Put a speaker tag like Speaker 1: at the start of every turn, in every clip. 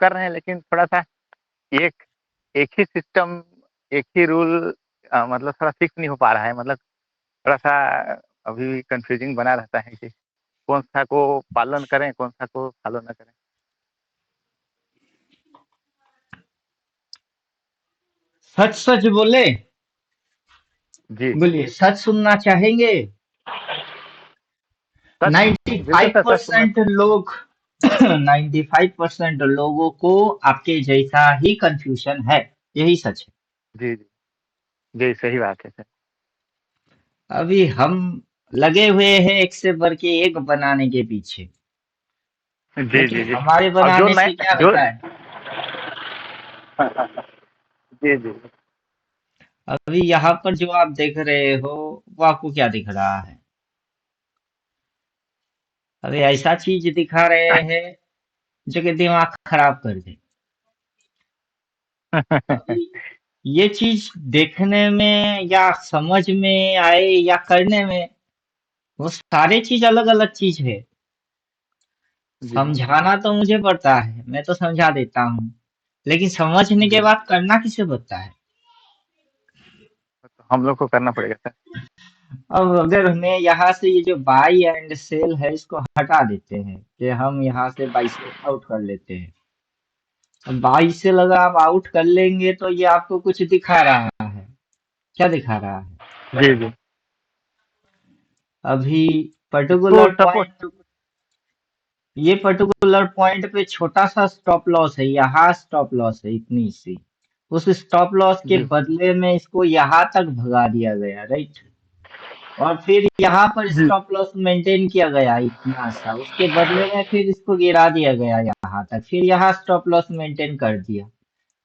Speaker 1: कर रहे हैं, लेकिन थोड़ा-सा एक एक ही सिस्टम, एक ही रूल मतलब थोड़ा फिक्स नहीं हो पा रहा है। मतलब थोड़ा-सा अभी भी कन्फ्यूजिंग बना रहता है कि कौन-सा को पालन करें, कौन-सा को फॉलो ना करें।
Speaker 2: सच सच बोले,
Speaker 1: जी,
Speaker 2: बोलिए सच सुनना चाहेंगे।
Speaker 1: सच बिल्कुल सर, सच सुनना
Speaker 2: 95% लोग 95% लोगों को आपके जैसा ही कंफ्यूजन है, यही सच है।
Speaker 1: जी, जी। जी, सही बात है सर।
Speaker 2: अभी हम लगे हुए हैं एक से बढ़ के एक बनाने के पीछे,
Speaker 1: जी,
Speaker 2: लेकिन
Speaker 1: जी, जी।
Speaker 2: हमारे
Speaker 1: अब जो
Speaker 2: बनाने
Speaker 1: नए
Speaker 2: से क्या
Speaker 1: जो
Speaker 2: होता है।
Speaker 1: जी, जी।
Speaker 2: अभी यहाँ पर जो आप देख रहे हो, वो आपको क्या दिख रहा है? अभी ऐसा चीज दिखा रहे हैं जो कि दिमाग खराब कर दे। अभी ये चीज देखने में या समझ में आए या करने में, वो सारे चीज अलग अलग चीज है।
Speaker 1: जी,
Speaker 2: समझाना तो मुझे पड़ता है, मैं तो समझा देता हूँ, लेकिन समझने के
Speaker 1: जी।
Speaker 2: बाद करना किसे पड़ता है।
Speaker 1: तो हम लोग को करना पड़ेगा सर।
Speaker 2: अब अगर हमें यहाँ से ये जो बाई एंड सेल है इसको हटा देते हैं, कि हम यहाँ से बाई से आउट कर लेते हैं। अब बाई से लगा आप आउट कर लेंगे तो ये आपको कुछ दिखा रहा है। क्या दिखा रहा है?
Speaker 1: जी, जी।
Speaker 2: अभी
Speaker 1: इसको
Speaker 2: पर्टिकुलर
Speaker 1: सपोर्ट।
Speaker 2: पॉइंट, ये पर्टिकुलर पॉइंट पे छोटा सा स्टॉप लॉस है, यहाँ स्टॉप लॉस है इतनी सी। उस स्टॉप लॉस के
Speaker 1: जी,
Speaker 2: बदले में इसको यहाँ तक भगा दिया गया, राइट। और फिर यहाँ पर
Speaker 1: जी,
Speaker 2: स्टॉप लॉस मेंटेन किया गया इतना सा, उसके बदले में फिर इसको गिरा दिया गया यहाँ तक, फिर यहाँ स्टॉप लॉस मेंटेन कर दिया,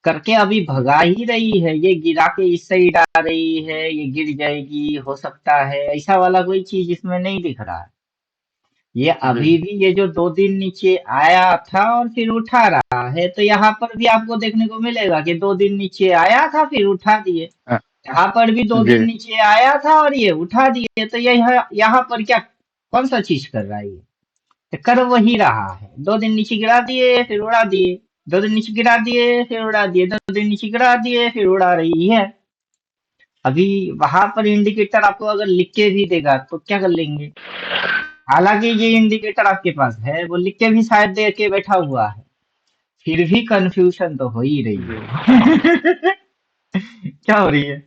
Speaker 2: करके अभी
Speaker 1: जी,
Speaker 2: भगा ही रही है। ये गिरा के इस साइड आ रही है, ये गिर जाएगी हो सकता है, ऐसा वाला कोई चीज इसमें नहीं दिख रहा है। ये
Speaker 1: जी।
Speaker 2: अभी भी ये जो 2 दिन नीचे आया था और फिर उठा रहा है, तो यहाँ पर भी आपको देखने को मिलेगा कि 2 दिन नीचे आया था फिर उठा दिए।
Speaker 1: हाँ,
Speaker 2: यहाँ पर भी दो
Speaker 1: जी,
Speaker 2: दिन नीचे आया था और ये उठा दिए, तो ये यहाँ पर क्या, कौन सा चीज कर रहा है ये? तो कर वही रहा है, 2 दिन नीचे गिरा दिए फिर उड़ा दिए, 2 दिन नीचे गिरा दिए फिर उड़ा दिए, 2 दिन नीचे गिरा दिए फिर उड़ा रही है। अभी वहां पर इंडिकेटर आपको अगर लिख के भी देगा तो क्या कर लेंगे? हालांकि ये इंडिकेटर आपके पास है, वो लिख के भी शायद दे के बैठा हुआ है, फिर भी कंफ्यूजन तो हो ही रही
Speaker 1: जी,
Speaker 2: है। क्या हो रही है?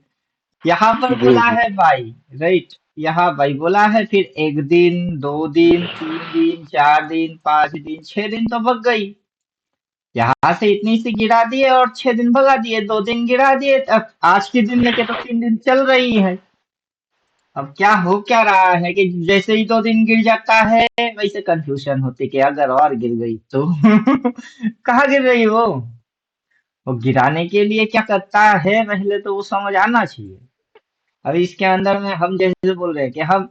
Speaker 2: यहाँ पर
Speaker 1: जी,
Speaker 2: बोला
Speaker 1: जी,
Speaker 2: है बाई, राइट। यहाँ बाई बोला है, फिर 1 दिन, 2 दिन, 3 दिन, 4 दिन, 5 दिन, 6 दिन तो भग गई। यहाँ से इतनी सी गिरा दिए और 6 दिन भगा दिए, 2 दिन गिरा दिए, अब आज के दिन लेके तो 3 दिन चल रही है। अब क्या हो क्या रहा है कि जैसे ही 2 दिन गिर जाता है, वैसे कंफ्यूजन होती कि अगर और गिर गई तो। कहाँ गिर रही वो गिराने के लिए क्या करता है पहले तो वो समझ आना चाहिए। अभी इसके अंदर में हम जैसे बोल रहे हैं कि हम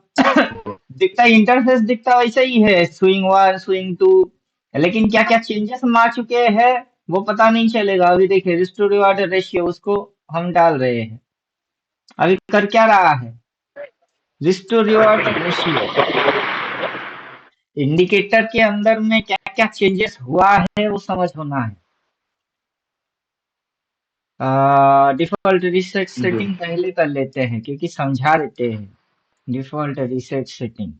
Speaker 2: दिखता इंटरफेस दिखता वैसा ही है, स्विंग 1 स्विंग 2, लेकिन क्या क्या चेंजेस मार चुके हैं वो पता नहीं चलेगा। अभी देखिए रिस्टोर रिवार्ड रेशियो, उसको हम डाल रहे हैं, अभी कर क्या रहा है? रिस्टोर रिवार्ड रेशियो इंडिकेटर के अंदर में क्या क्या चेंजेस हुआ है वो समझ होना है। डिफॉल्ट रीसेट
Speaker 1: जी,
Speaker 2: सेटिंग पहले कर लेते हैं क्योंकि समझा देते हैं। डिफॉल्ट रीसेट सेटिंग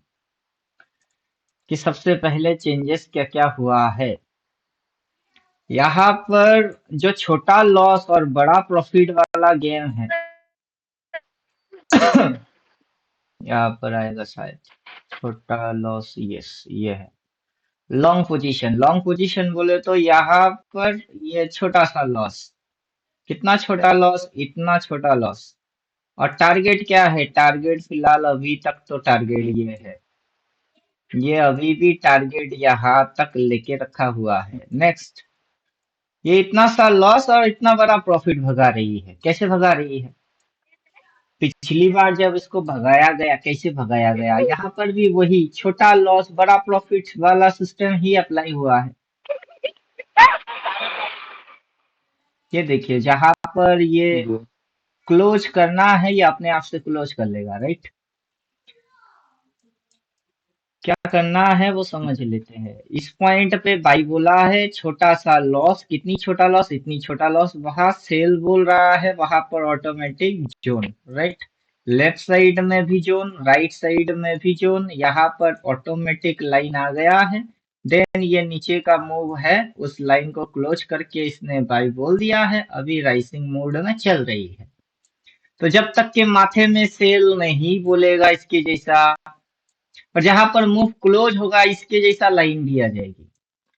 Speaker 2: कि सबसे पहले चेंजेस क्या क्या हुआ है। यहाँ पर जो छोटा लॉस और बड़ा प्रॉफिट वाला गेम है, यहाँ पर आएगा शायद छोटा लॉस, यस ये है। लॉन्ग पोजीशन बोले तो यहाँ पर ये छोटा सा लॉस, कितना छोटा लॉस, इतना छोटा लॉस। और टारगेट क्या है? टारगेट फिलहाल अभी तक तो टारगेट ये है, ये अभी भी टारगेट यहाँ तक लेके रखा हुआ है। नेक्स्ट, ये इतना सा लॉस और इतना बड़ा प्रॉफिट भगा रही है, कैसे भगा रही है? पिछली बार जब इसको भगाया गया कैसे भगाया गया, यहाँ पर भी वही छोटा लॉस बड़ा प्रॉफिट वाला सिस्टम ही अप्लाई हुआ है। ये देखिए जहां पर ये
Speaker 1: जी,
Speaker 2: क्लोज करना है ये अपने आप से क्लोज कर लेगा, राइट। क्या करना है वो समझ लेते हैं। इस पॉइंट पे भाई बोला है छोटा सा लॉस, कितनी छोटा लॉस, इतनी छोटा लॉस, वहां सेल बोल रहा है, वहां पर automatic zone, right. Left side में भी जोन, राइट साइड में भी जोन, यहाँ पर ऑटोमेटिक लाइन आ गया है। देन ये नीचे का मूव है, उस लाइन को क्लोज करके इसने बाई बोल दिया है, अभी राइसिंग मोड में चल रही है। तो जब तक के माथे में सेल नहीं बोलेगा इसके जैसा, और जहां पर मूव क्लोज होगा इसके जैसा लाइन भी आ जाएगी।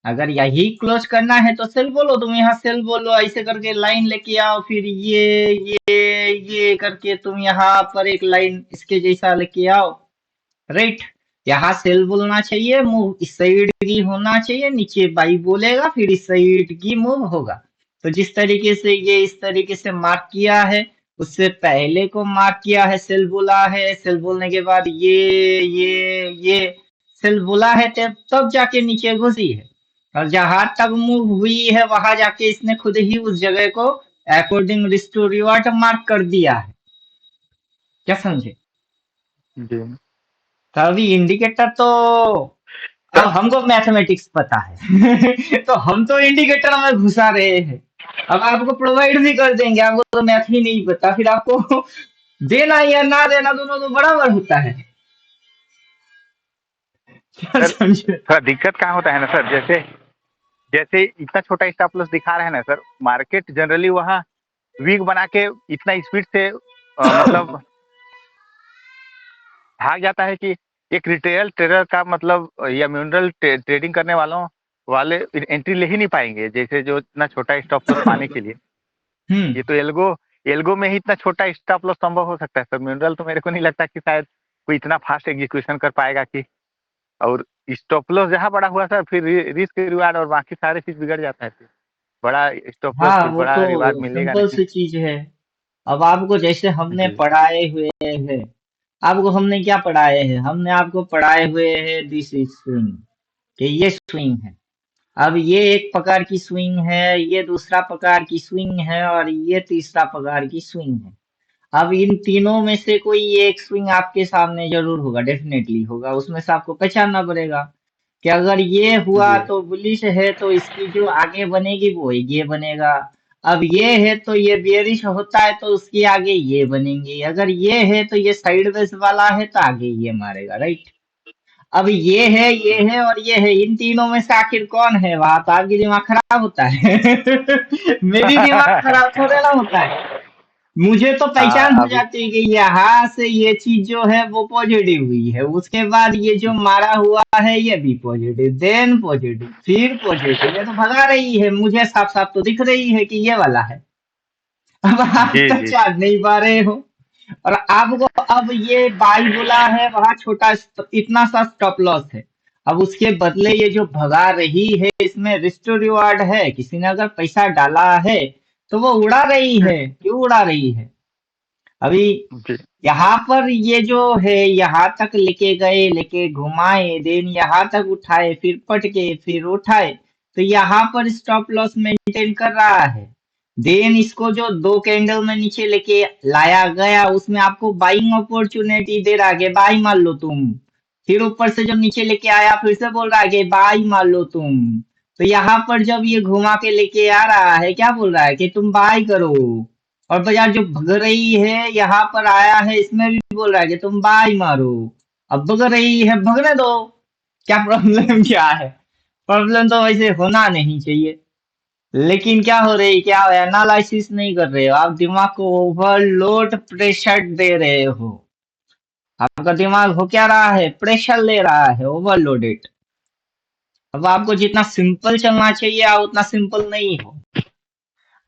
Speaker 2: अगर यही क्लोज करना है तो सेल बोलो, तुम यहाँ सेल बोलो, ऐसे करके लाइन लेके आओ, फिर ये करके तुम यहाँ पर एक लाइन इसके जैसा लेके आओ, राइट। यहाँ सेल बोलना चाहिए, मूव इस साइड की होना चाहिए, नीचे बाई बोलेगा, फिर इस साइड की मूव होगा। तो जिस तरीके से ये इस तरीके से मार्क किया है, उससे पहले को मार्क किया है, सेल बोला है, सेल बोलने के बाद ये सेल बोला है, तब तब जाके नीचे घुसी है। और जहां तक मूव हुई है वहां जाके इसने खुद ही उस जगह को अकॉर्डिंग रिस्ट टू रिवर्ट मार्क कर दिया है। क्या समझे?
Speaker 1: जी।
Speaker 2: तो अभी इंडिकेटर तो, अब हमको मैथमेटिक्स पता है तो हम तो इंडिकेटर में घुसा रहे हैं। अब आपको प्रोवाइड भी कर देंगे, आपको तो मैथ ही नहीं पता, फिर आपको देना या ना देना दोनों तो बराबर होता है। क्या
Speaker 1: सर
Speaker 2: समझे?
Speaker 1: थोड़ा दिक्कत कहाँ होता है ना सर, जैसे जैसे इतना छोटा स्टॉप लॉस दिखा रहा है ना सर, मार्केट जनरली वहाँ वीक बना के इतना स्पीड से मतलब भाग जाता है कि एक रिटेल ट्रेडर का मतलब या म्यूनरल ट्रेडिंग करने वालों वाले एंट्री ले ही नहीं पाएंगे, जैसे जो इतना छोटा स्टॉप लॉस पाने के लिए।
Speaker 2: हम्म।
Speaker 1: ये तो एल्गो एल्गो में ही इतना छोटा स्टॉप लॉस संभव हो सकता है सर, म्यूनरल तो मेरे को नहीं लगता कि शायद कोई इतना फास्ट एग्जीक्यूशन कर पाएगा कि। और स्टॉप लॉस जहाँ बड़ा हुआ सर, फिर रिस्क रिवार्ड और बाकी सारे चीज बिगड़ जाता है, फिर बड़ा स्टॉप लॉस
Speaker 2: हाँ
Speaker 1: फिर
Speaker 2: वो
Speaker 1: बड़ा रिवार्ड
Speaker 2: तो
Speaker 1: मिलेगा
Speaker 2: सिंपल
Speaker 1: नहीं।
Speaker 2: सी चीज है। अब आपको जैसे हमने
Speaker 1: जी
Speaker 2: पढ़ाए हुए हैं, आपको हमने क्या पढ़ाए हैं, हमने आपको पढ़ाए हुए हैं दिस इज स्विंग, कि ये स्विंग है। अब ये एक प्रकार की स्विंग है, ये दूसरा प्रकार की स्विंग है, और ये तीसरा प्रकार की स्विंग है। अब इन तीनों में से कोई एक स्विंग आपके सामने जरूर होगा, डेफिनेटली होगा, उसमें से आपको पहचानना पड़ेगा कि अगर ये हुआ
Speaker 1: जी
Speaker 2: तो बुलिश है, तो इसकी जो आगे बनेगी वो ये बनेगा। अब ये है तो ये बेयरिश होता है तो उसकी आगे ये बनेंगे, अगर ये है तो ये साइडवेज वाला है तो आगे ये मारेगा, राइट। अब ये है और ये है, इन तीनों में से आखिर कौन है, वहां तो आपकी दिमाग खराब होता है मेरी दिमाग खराब थोड़े ना होता है। मुझे तो पहचान हो
Speaker 1: अभी
Speaker 2: जाती है कि यहाँ से ये चीज जो है वो पॉजिटिव हुई है, उसके बाद ये जो मारा हुआ है ये भी पॉजिटिव, देन पॉजिटिव, फिर पॉजिटिव, ये तो भगा रही है, मुझे साफ साफ तो दिख रही है कि ये वाला है। अब आप
Speaker 1: जी जी
Speaker 2: पहचान नहीं पा रहे हो। और आपको अब ये बाई बोला है, वहां छोटा इतना सा स्टॉप लॉस है। अब उसके बदले ये जो भगा रही है इसमें रिस्क टू रिवार्ड है, किसी ने अगर पैसा डाला है तो वो उड़ा रही है, क्यों उड़ा रही है? अभी
Speaker 1: जी
Speaker 2: यहाँ पर ये जो है यहाँ तक लेके गए, लेके घुमाए, देन यहाँ तक उठाए, फिर पटके, फिर उठाए, तो यहाँ पर स्टॉप लॉस मेंटेन कर रहा है। देन इसको जो दो कैंडल में नीचे लेके लाया गया उसमें आपको बाइंग अपॉर्चुनिटी दे रहा है कि बाई मार लो तुम। फिर ऊपर से जो नीचे लेके आया फिर से बोल रहा है कि बाई मार लो तुम। तो यहाँ पर जब ये घुमा के लेके आ रहा है क्या बोल रहा है कि तुम बाई करो। और बाजार जो भग रही है यहाँ पर आया है इसमें भी बोल रहा है कि तुम बाई मारो। अब भग रही है, भगने दो, क्या प्रॉब्लम क्या है? प्रॉब्लम तो वैसे होना नहीं चाहिए, लेकिन क्या हो रही, क्या एनालिसिस नहीं कर रहे हो आप, दिमाग को ओवरलोड प्रेशर दे रहे हो। आपका दिमाग हो क्या रहा है, प्रेशर ले रहा है, ओवरलोडेड। अब आपको जितना सिंपल चलना चाहिए आप उतना सिंपल नहीं हो।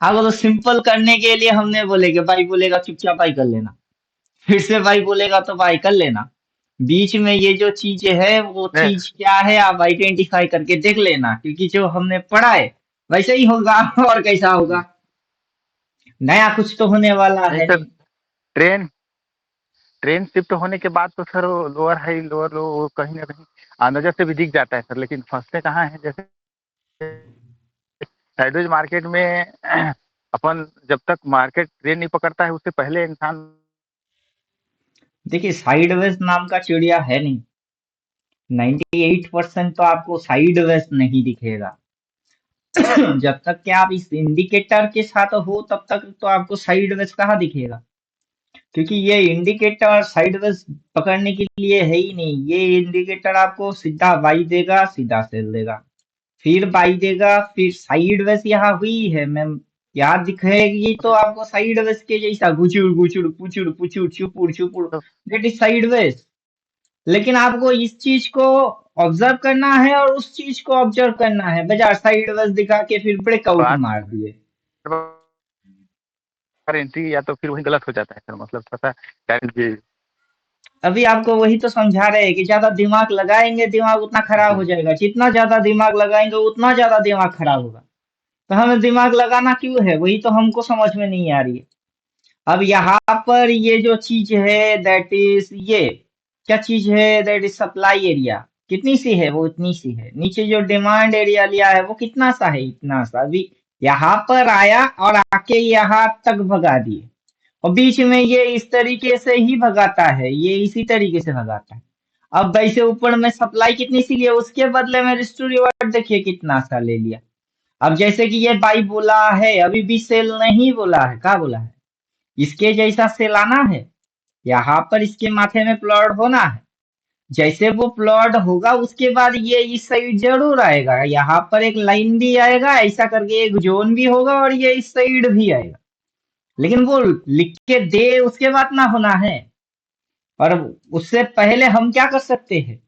Speaker 2: आपको तो सिंपल करने के लिए हमने बोले कि भाई बोलेगा चुपचाप भाई कर लेना, फिर से भाई बोलेगा तो भाई कर लेना। बीच में ये जो चीज है वो
Speaker 1: नहीं
Speaker 2: चीज क्या है आप आइडेंटिफाई करके देख लेना, क्योंकि जो हमने पढ़ा है वैसे ही होगा और कैसा होगा, नया कुछ तो होने वाला
Speaker 1: नहीं
Speaker 2: है
Speaker 1: सर,
Speaker 2: नहीं।
Speaker 1: ट्रेन ट्रेन शिफ्ट होने के बाद तो सर वो लोअर हाई लोअर लो वो कहीं ना कहीं नजर से भी दिख जाता है सर, लेकिन फंसते कहाँ है, जैसे साइडवेज मार्केट में अपन जब तक मार्केट ट्रेन नहीं पकड़ता है उससे पहले इंसान।
Speaker 2: देखिए साइडवेज नाम का चिड़िया है नहीं, 98% तो आपको साइड वेज नहीं दिखेगा। जब तक कि आप इस इंडिकेटर के साथ हो तब तक तो आपको साइड वेज कहाँ दिखेगा, क्योंकि ये इंडिकेटर साइड वेज पकड़ने के लिए है ही नहीं। ये इंडिकेटर आपको सीधा बाई देगा, सीधा सेल देगा, फिर बाई देगा, फिर साइड वेज यहाँ हुई है मैम, यहाँ दिखेगी तो आपको साइड वेज के जैसा गुचुड़ गुचुड़ पुचुड़ पुचुड़ चुपुड़ चुपुड़,
Speaker 1: तो
Speaker 2: दैट इज साइड वेज। लेकिन आपको इस चीज को ऑब्जर्व करना है और उस चीज को ऑब्जर्व करना है, बजाय साइड वेज दिखा के फिर ब्रेकआउट
Speaker 1: बार
Speaker 2: मार दिए।
Speaker 1: बार एंट्री या तो फिर वही गलत हो जाता है सर, मतलब थोड़ा सा जी।
Speaker 2: अभी आपको वही तो समझा रहे हैं कि ज्यादा दिमाग लगाएंगे दिमाग उतना खराब हो
Speaker 1: जी
Speaker 2: जाएगा, जितना ज्यादा दिमाग लगाएंगे उतना ज्यादा दिमाग खराब होगा। तो हमें दिमाग लगाना क्यों है, वही तो हमको समझ में नहीं आ रही है। अब यहाँ पर ये जो चीज है दैट इज ये क्या चीज है, दैट इज सप्लाई एरिया। कितनी सी है, वो इतनी सी है। नीचे जो डिमांड एरिया लिया है वो कितना सा है, इतना सा। अभी यहाँ पर आया और आके यहाँ तक भगा दिए, और बीच में ये इस तरीके से ही भगाता है, ये इसी तरीके से भगाता है। अब वैसे ऊपर में सप्लाई कितनी सी लिया, उसके बदले में रिस्टो रिवर्ट देखिए कितना सा ले लिया। अब जैसे कि ये बाई बोला है, अभी भी सेल नहीं बोला है, क्या बोला है, इसके जैसा सेल आना है, यहाँ पर इसके माथे में प्लॉट होना है। जैसे वो प्लॉट होगा उसके बाद ये इस साइड जरूर आएगा, यहाँ पर एक लाइन भी आएगा, ऐसा करके एक जोन भी होगा और ये इस साइड भी आएगा। लेकिन वो लिख के दे उसके बाद ना होना है। और उससे पहले हम क्या कर सकते हैं,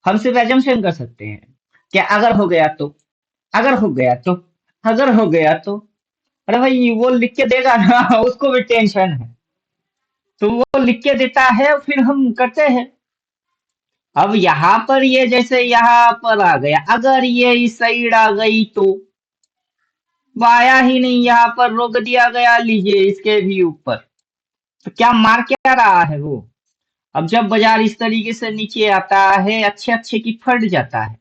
Speaker 2: हम सिर्फ एजम्पशन कर सकते हैं कि अगर हो गया तो, अगर हो गया तो, अगर हो गया तो। अरे भाई वो लिख के देगा ना, उसको भी टेंशन है, तो वो लिख के देता है फिर हम करते हैं। अब यहाँ पर ये जैसे यहाँ पर आ गया, अगर ये इस साइड आ गई तो, वो आया ही नहीं, यहाँ पर रोक दिया गया, लीजिए इसके भी ऊपर। तो क्या मार क्या रहा है वो। अब जब बाजार इस तरीके से नीचे आता है, अच्छे अच्छे की फट जाता है।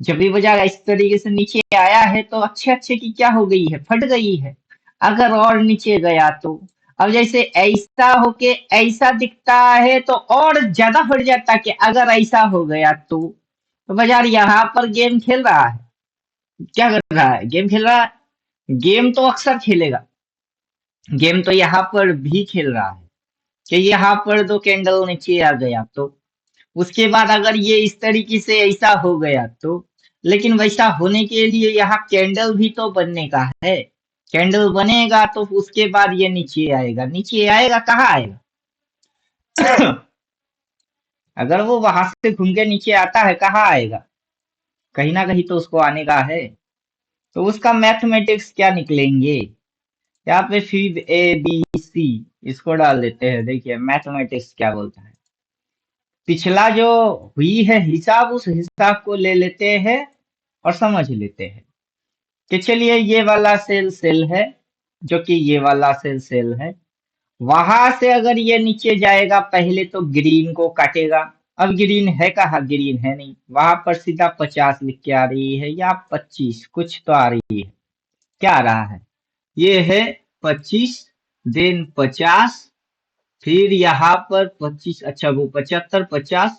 Speaker 2: जब भी बाजार इस तरीके से नीचे आया है तो अच्छे अच्छे की क्या हो गई है, फट गई है। अगर और नीचे गया तो, अब जैसे ऐसा होके ऐसा दिखता है तो और ज्यादा फट जाता है कि अगर ऐसा हो गया तो बाजार यहाँ पर गेम खेल रहा है, क्या कर रहा है, गेम खेल रहा है। गेम तो अक्सर खेलेगा, गेम तो यहाँ पर भी खेल रहा है कि यहाँ पर दो कैंडल नीचे आ गया तो, उसके बाद अगर ये इस तरीके से ऐसा हो गया तो। लेकिन वैसा होने के लिए यहाँ कैंडल भी तो बनने का है, कैंडल बनेगा तो उसके बाद ये नीचे आएगा, नीचे आएगा कहाँ आएगा। अगर वो वहां से घूम के नीचे आता है कहाँ आएगा, कहीं ना कहीं तो उसको आने का है। तो उसका मैथमेटिक्स क्या निकलेंगे, यहाँ पे फिर ए बी सी इसको डाल देते हैं, देखिए मैथमेटिक्स क्या बोलता है। पिछला जो हुई है हिसाब, उस हिसाब को ले लेते हैं और समझ लेते हैं कि चलिए ये वाला सेल सेल है, जो कि ये वाला सेल सेल है। वहां से अगर ये नीचे जाएगा पहले तो ग्रीन को काटेगा। अब ग्रीन है कहाँ, ग्रीन है नहीं, वहां पर सीधा 50 लिख के आ रही है या 25 कुछ तो आ रही है। क्या आ रहा है, ये है 25, देन 50, फिर यहाँ पर 25, अच्छा वो 75 50,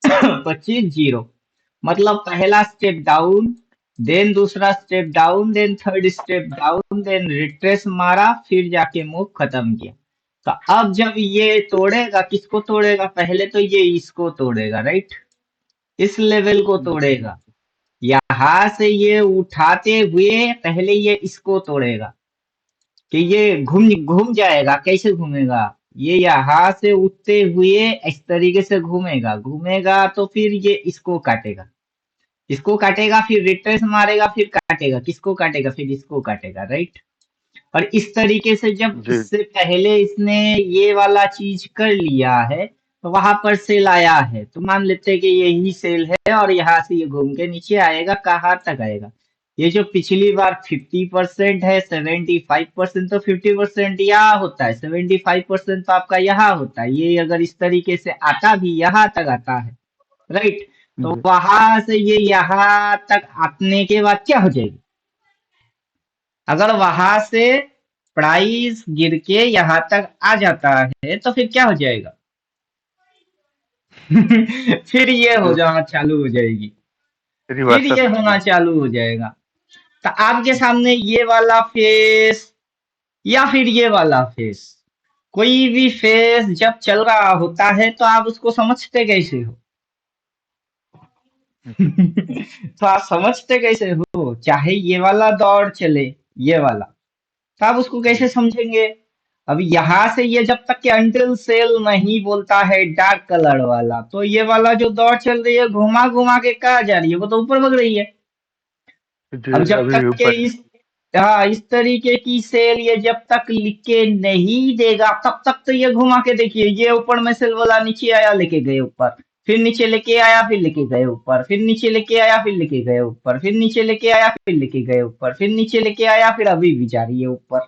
Speaker 2: 25 जीरो। मतलब पहला स्टेप डाउन, देन दूसरा step down, then third step down, then retrace मारा, फिर जाके मूव खत्म किया। तो अब जब ये तोड़ेगा, किसको तोड़ेगा, पहले तो ये इसको तोड़ेगा, राइट, इस लेवल को तोड़ेगा। यहाँ से ये उठाते हुए पहले ये इसको तोड़ेगा कि ये घूम घूम जाएगा, कैसे घूमेगा, ये यहाँ से उठते हुए इस तरीके से घूमेगा, घूमेगा तो फिर ये इसको काटेगा, इसको काटेगा, फिर रिट्रेस मारेगा, फिर काटेगा, किसको काटेगा, फिर इसको काटेगा, राइट। और इस तरीके से जब
Speaker 1: जी
Speaker 2: इससे पहले इसने ये वाला चीज कर लिया है तो वहां पर सेल आया है, तो मान लेते हैं कि यही सेल है और यहाँ से ये घूम के नीचे आएगा, कहाँ तक आएगा। ये जो पिछली बार 50% है, 75%, तो 50% यहाँ होता है, 75% तो आपका यहाँ होता है। ये अगर इस तरीके से आता भी यहाँ तक आता है, राइट, तो
Speaker 1: जी
Speaker 2: वहां से ये यहाँ तक आने के बाद क्या हो जाएगी, अगर वहां से प्राइस गिर के यहाँ तक आ जाता है तो फिर क्या हो जाएगा, फिर ये हो
Speaker 1: जो
Speaker 2: जाना चालू हो जाएगी, फिर
Speaker 1: रिवर्सल
Speaker 2: ये
Speaker 1: होती
Speaker 2: होना
Speaker 1: है।
Speaker 2: चालू हो जाएगा। तो आपके सामने ये वाला फेस या फिर ये वाला फेस, कोई भी फेस जब चल रहा होता है तो आप उसको समझते कैसे हो? तो आप समझते कैसे हो? चाहे ये वाला दौर चले, ये वाला, तो आप उसको
Speaker 1: जी
Speaker 2: कैसे समझेंगे? अब यहाँ से ये जब तक कि अंटिल सेल नहीं बोलता है डार्क कलर वाला, तो ये वाला जो दौड़ चल रही है घुमा घुमा के कहा जा रही है, वो तो ऊपर भग रही है।
Speaker 1: जी
Speaker 2: अब जब
Speaker 1: अभी भी
Speaker 2: तक के
Speaker 1: ऊपर है।
Speaker 2: इस, हाँ, इस तरीके की सेल ये जब तक लिख के नहीं देगा तब तक तो ये घुमा के देखिए, ये ऊपर में सेल वाला नीचे आया लेके गए ऊपर, फिर नीचे लेके आया फिर लेके गए ऊपर, फिर नीचे लेके आया फिर लेके गए ऊपर, फिर नीचे लेके आया फिर लेके गए ऊपर, फिर नीचे लेके आया फिर अभी भी जा रही है ऊपर।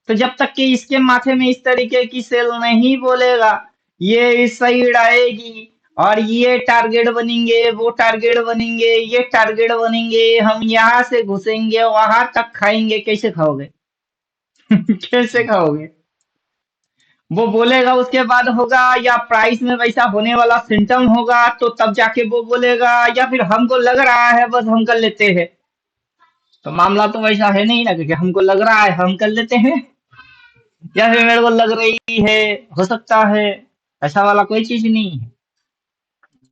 Speaker 2: तो जब तक कि इसके माथे में इस तरीके की सेल नहीं बोलेगा, ये इस साइड आएगी और ये टारगेट बनेंगे, वो टारगेट बनेंगे, ये टारगेट बनेंगे, हम यहाँ से घुसेंगे वहां तक खाएंगे, कैसे खाओगे? कैसे खाओगे? वो बोलेगा उसके बाद होगा, या प्राइस में वैसा होने वाला सिम्टम होगा तो तब जाके वो बोलेगा, या फिर हमको लग रहा है बस हम कर लेते हैं। तो मामला तो वैसा है नहीं ना, क्योंकि हमको लग रहा है हम कर लेते हैं, या फिर मेरे को लग रही है, हो सकता है, ऐसा वाला कोई चीज नहीं है।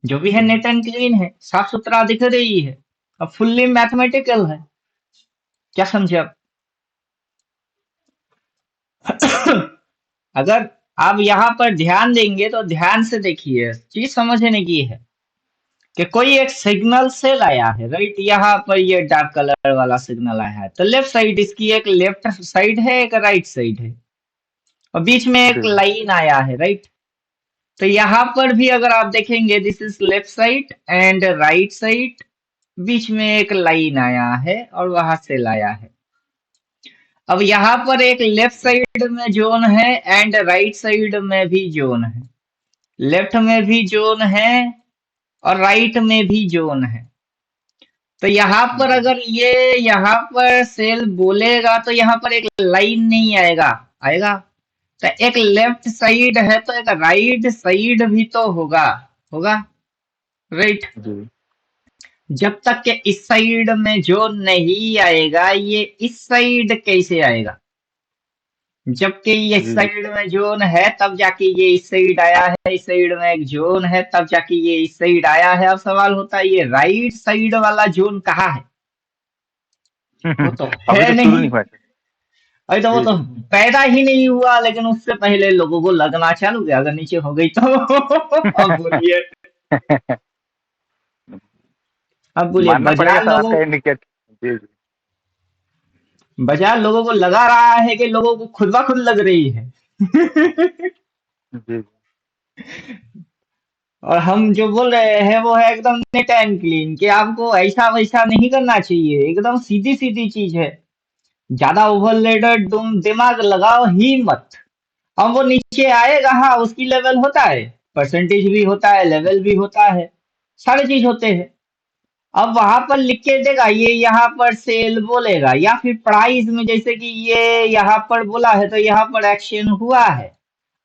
Speaker 2: जो भी है
Speaker 1: जी
Speaker 2: नेट एंड क्लीन है, साफ सुथरा दिख रही है, अब फुल्ली मैथमेटिकल है। क्या समझे आप? अगर आप यहाँ पर ध्यान देंगे तो ध्यान से देखिए, चीज समझने की है कि कोई एक सिग्नल सेल आया है, राइट? यहाँ पर ये डार्क कलर वाला सिग्नल आया है, तो लेफ्ट साइड इसकी एक लेफ्ट साइड है, एक राइट साइड है, और बीच में एक
Speaker 1: जी
Speaker 2: लाइन आया है, राइट? तो यहाँ पर भी अगर आप देखेंगे, this is left side and right side, बीच में एक लाइन आया है और वहां से लाया है। अब यहाँ पर एक लेफ्ट साइड में जोन है एंड राइट साइड में भी जोन है, लेफ्ट में भी जोन है और राइट में भी जोन है। तो यहाँ पर
Speaker 1: जी
Speaker 2: अगर ये यहाँ पर सेल बोलेगा तो यहाँ पर एक लाइन नहीं आएगा, आएगा? तो एक लेफ्ट साइड है तो एक राइट साइड भी तो होगा, होगा, राइट?
Speaker 1: जी
Speaker 2: जब तक कि इस साइड में जो नहीं आएगा, ये इस साइड कैसे आएगा? जबकि ये इस
Speaker 1: जी जी
Speaker 2: साइड में जोन है तब जाके ये इस साइड आया है, इस साइड में एक जोन है तब जाके ये इस साइड आया है। अब सवाल होता है, ये राइट साइड वाला जोन कहाँ है? वो तो
Speaker 1: अभी
Speaker 2: है
Speaker 1: तो शुरू
Speaker 2: नहीं।
Speaker 1: नहीं हुआ है।
Speaker 2: अरे तो वो
Speaker 1: जी
Speaker 2: तो पैदा ही नहीं हुआ, लेकिन उससे पहले लोगों को लगना चालू किया, अगर नीचे हो गई तो। अब बोलिए, अब बोलिए,
Speaker 1: मानना पड़ेगा
Speaker 2: बाजार
Speaker 1: सर
Speaker 2: लोगों,
Speaker 1: आपका इंडिकेट। जी जी
Speaker 2: बाजार लोगों को लगा रहा है कि लोगों को खुद ब खुद लग रही है।
Speaker 1: जी
Speaker 2: और हम जो बोल रहे हैं वो है एकदम नीट एंड क्लीन, कि आपको ऐसा वैसा नहीं करना चाहिए, एकदम सीधी सीधी चीज है। ज्यादा ओवरलोडेड तुम दिमाग लगाओ ही मत। अब वो नीचे आएगा, हाँ, उसकी लेवल होता है, परसेंटेज भी होता है, लेवल भी होता है, सारे चीज होते हैं। अब वहां पर लिख के देगा, ये यहाँ पर सेल बोलेगा, या फिर प्राइस में जैसे कि ये यहाँ पर बोला है तो यहाँ पर एक्शन हुआ है।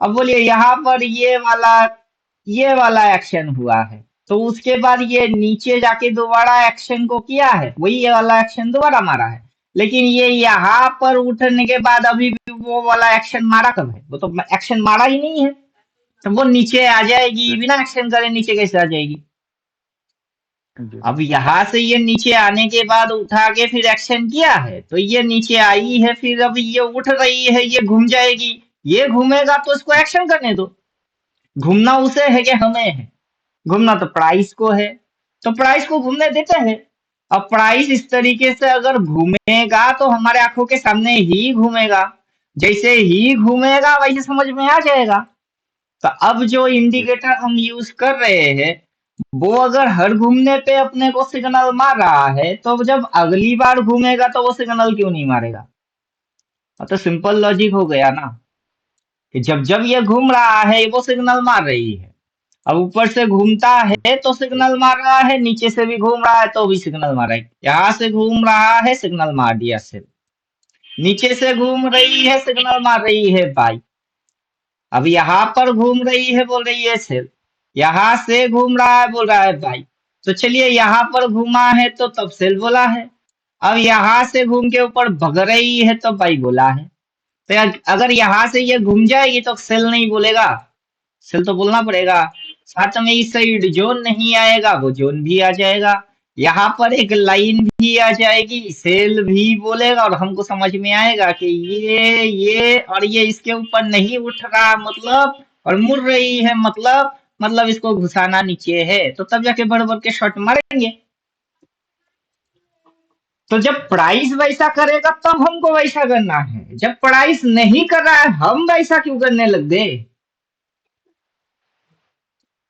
Speaker 2: अब बोलिए यहाँ पर ये वाला एक्शन हुआ है, तो उसके बाद ये नीचे जाके दोबारा एक्शन को किया है, वही ये वाला एक्शन दोबारा मारा है। लेकिन ये यहाँ पर उठने के बाद अभी भी वो वाला एक्शन मारा कब है? वो तो एक्शन मारा ही नहीं है, तो वो नीचे आ जाएगी,
Speaker 1: जी
Speaker 2: बिना एक्शन करे नीचे कैसे आ जाएगी?
Speaker 1: जी
Speaker 2: अब यहाँ से ये नीचे आने के बाद उठा के फिर एक्शन किया है, तो ये नीचे आई है, फिर अब ये उठ रही है, ये घूम जाएगी, ये घूमेगा तो इसको एक्शन करने दो। घूमना उसे है कि हमें है? घूमना तो प्राइस को है, तो प्राइस को घूमने देते हैं। अब प्राइस इस तरीके से अगर घूमेगा तो हमारे आंखों के सामने ही घूमेगा, जैसे ही घूमेगा वैसे समझ में आ जाएगा। तो अब जो
Speaker 1: जी
Speaker 2: इंडिकेटर हम यूज कर रहे हैं, वो अगर हर घूमने पे अपने को सिग्नल मार रहा है, तो जब अगली बार घूमेगा तो वो सिग्नल क्यों नहीं मारेगा? तो सिंपल लॉजिक हो गया ना, कि जब जब ये घूम रहा है वो सिग्नल मार रही है। अब ऊपर से घूमता है तो सिग्नल मार रहा है, नीचे से भी घूम रहा है तो भी सिग्नल मार रहा है, यहाँ से घूम रहा है सिग्नल मार दिया सेल, नीचे से घूम रही है सिग्नल मार रही है बाई, अब यहाँ पर घूम रही है बोल रही है सेल। यहाँ से घूम रहा है बोल रहा है भाई। तो चलिए यहाँ पर घूमा है तो तब सेल बोला है। अब यहाँ से घूम के ऊपर भग रही है तो बाई बोला है। तो अगर यहाँ से ये घूम जाएगी तो सेल नहीं बोलेगा, सेल तो बोलना पड़ेगा। साथ में इस साइड जोन नहीं आएगा, वो जोन भी आ जाएगा। यहाँ पर एक लाइन भी आ जाएगी, सेल भी बोलेगा और हमको समझ में आएगा कि ये और ये इसके ऊपर नहीं उठ रहा मतलब, और मुड़ रही है मतलब इसको घुसाना नीचे है, तो तब जाके बढ़ बढ़ के शॉट मारेंगे। तो जब प्राइस वैसा करेगा तब हमको वैसा करना है, जब प्राइस नहीं कर रहा है हम वैसा क्यों करने लग गए।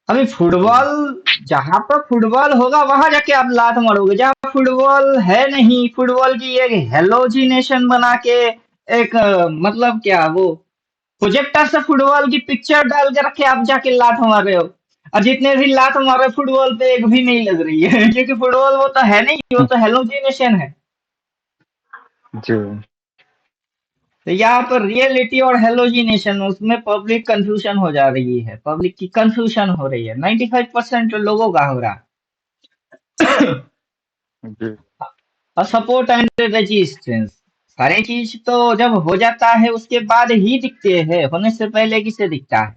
Speaker 2: अभी
Speaker 1: जी
Speaker 2: फुटबॉल, जहां पर फुटबॉल होगा वहां जाके आप लात मारोगे, जहां फुटबॉल है नहीं, फुटबॉल की एक हेलोजिनेशन बना के एक मतलब क्या वो प्रोजेक्टर से फुटबॉल की पिक्चर डाल के रखे, आप जाके लात मार रहे हो। और जितने भी लात मार रहे फुटबॉल पे एक भी नहीं लग रही है क्योंकि फुटबॉल वो तो है नहीं, वो तो हेलोजिनेशन है।
Speaker 1: जी
Speaker 2: तो यहाँ पर रियलिटी और हेलोजिनेशन, उसमें पब्लिक कंफ्यूजन हो जा रही है, पब्लिक की कंफ्यूजन हो रही है, 95% लोगों का हो रहा है।
Speaker 1: जी
Speaker 2: और सपोर्ट एंड रेजिस्टेंस, सारी चीज तो जब हो जाता है उसके बाद ही दिखते हैं, होने से पहले किसे दिखता है।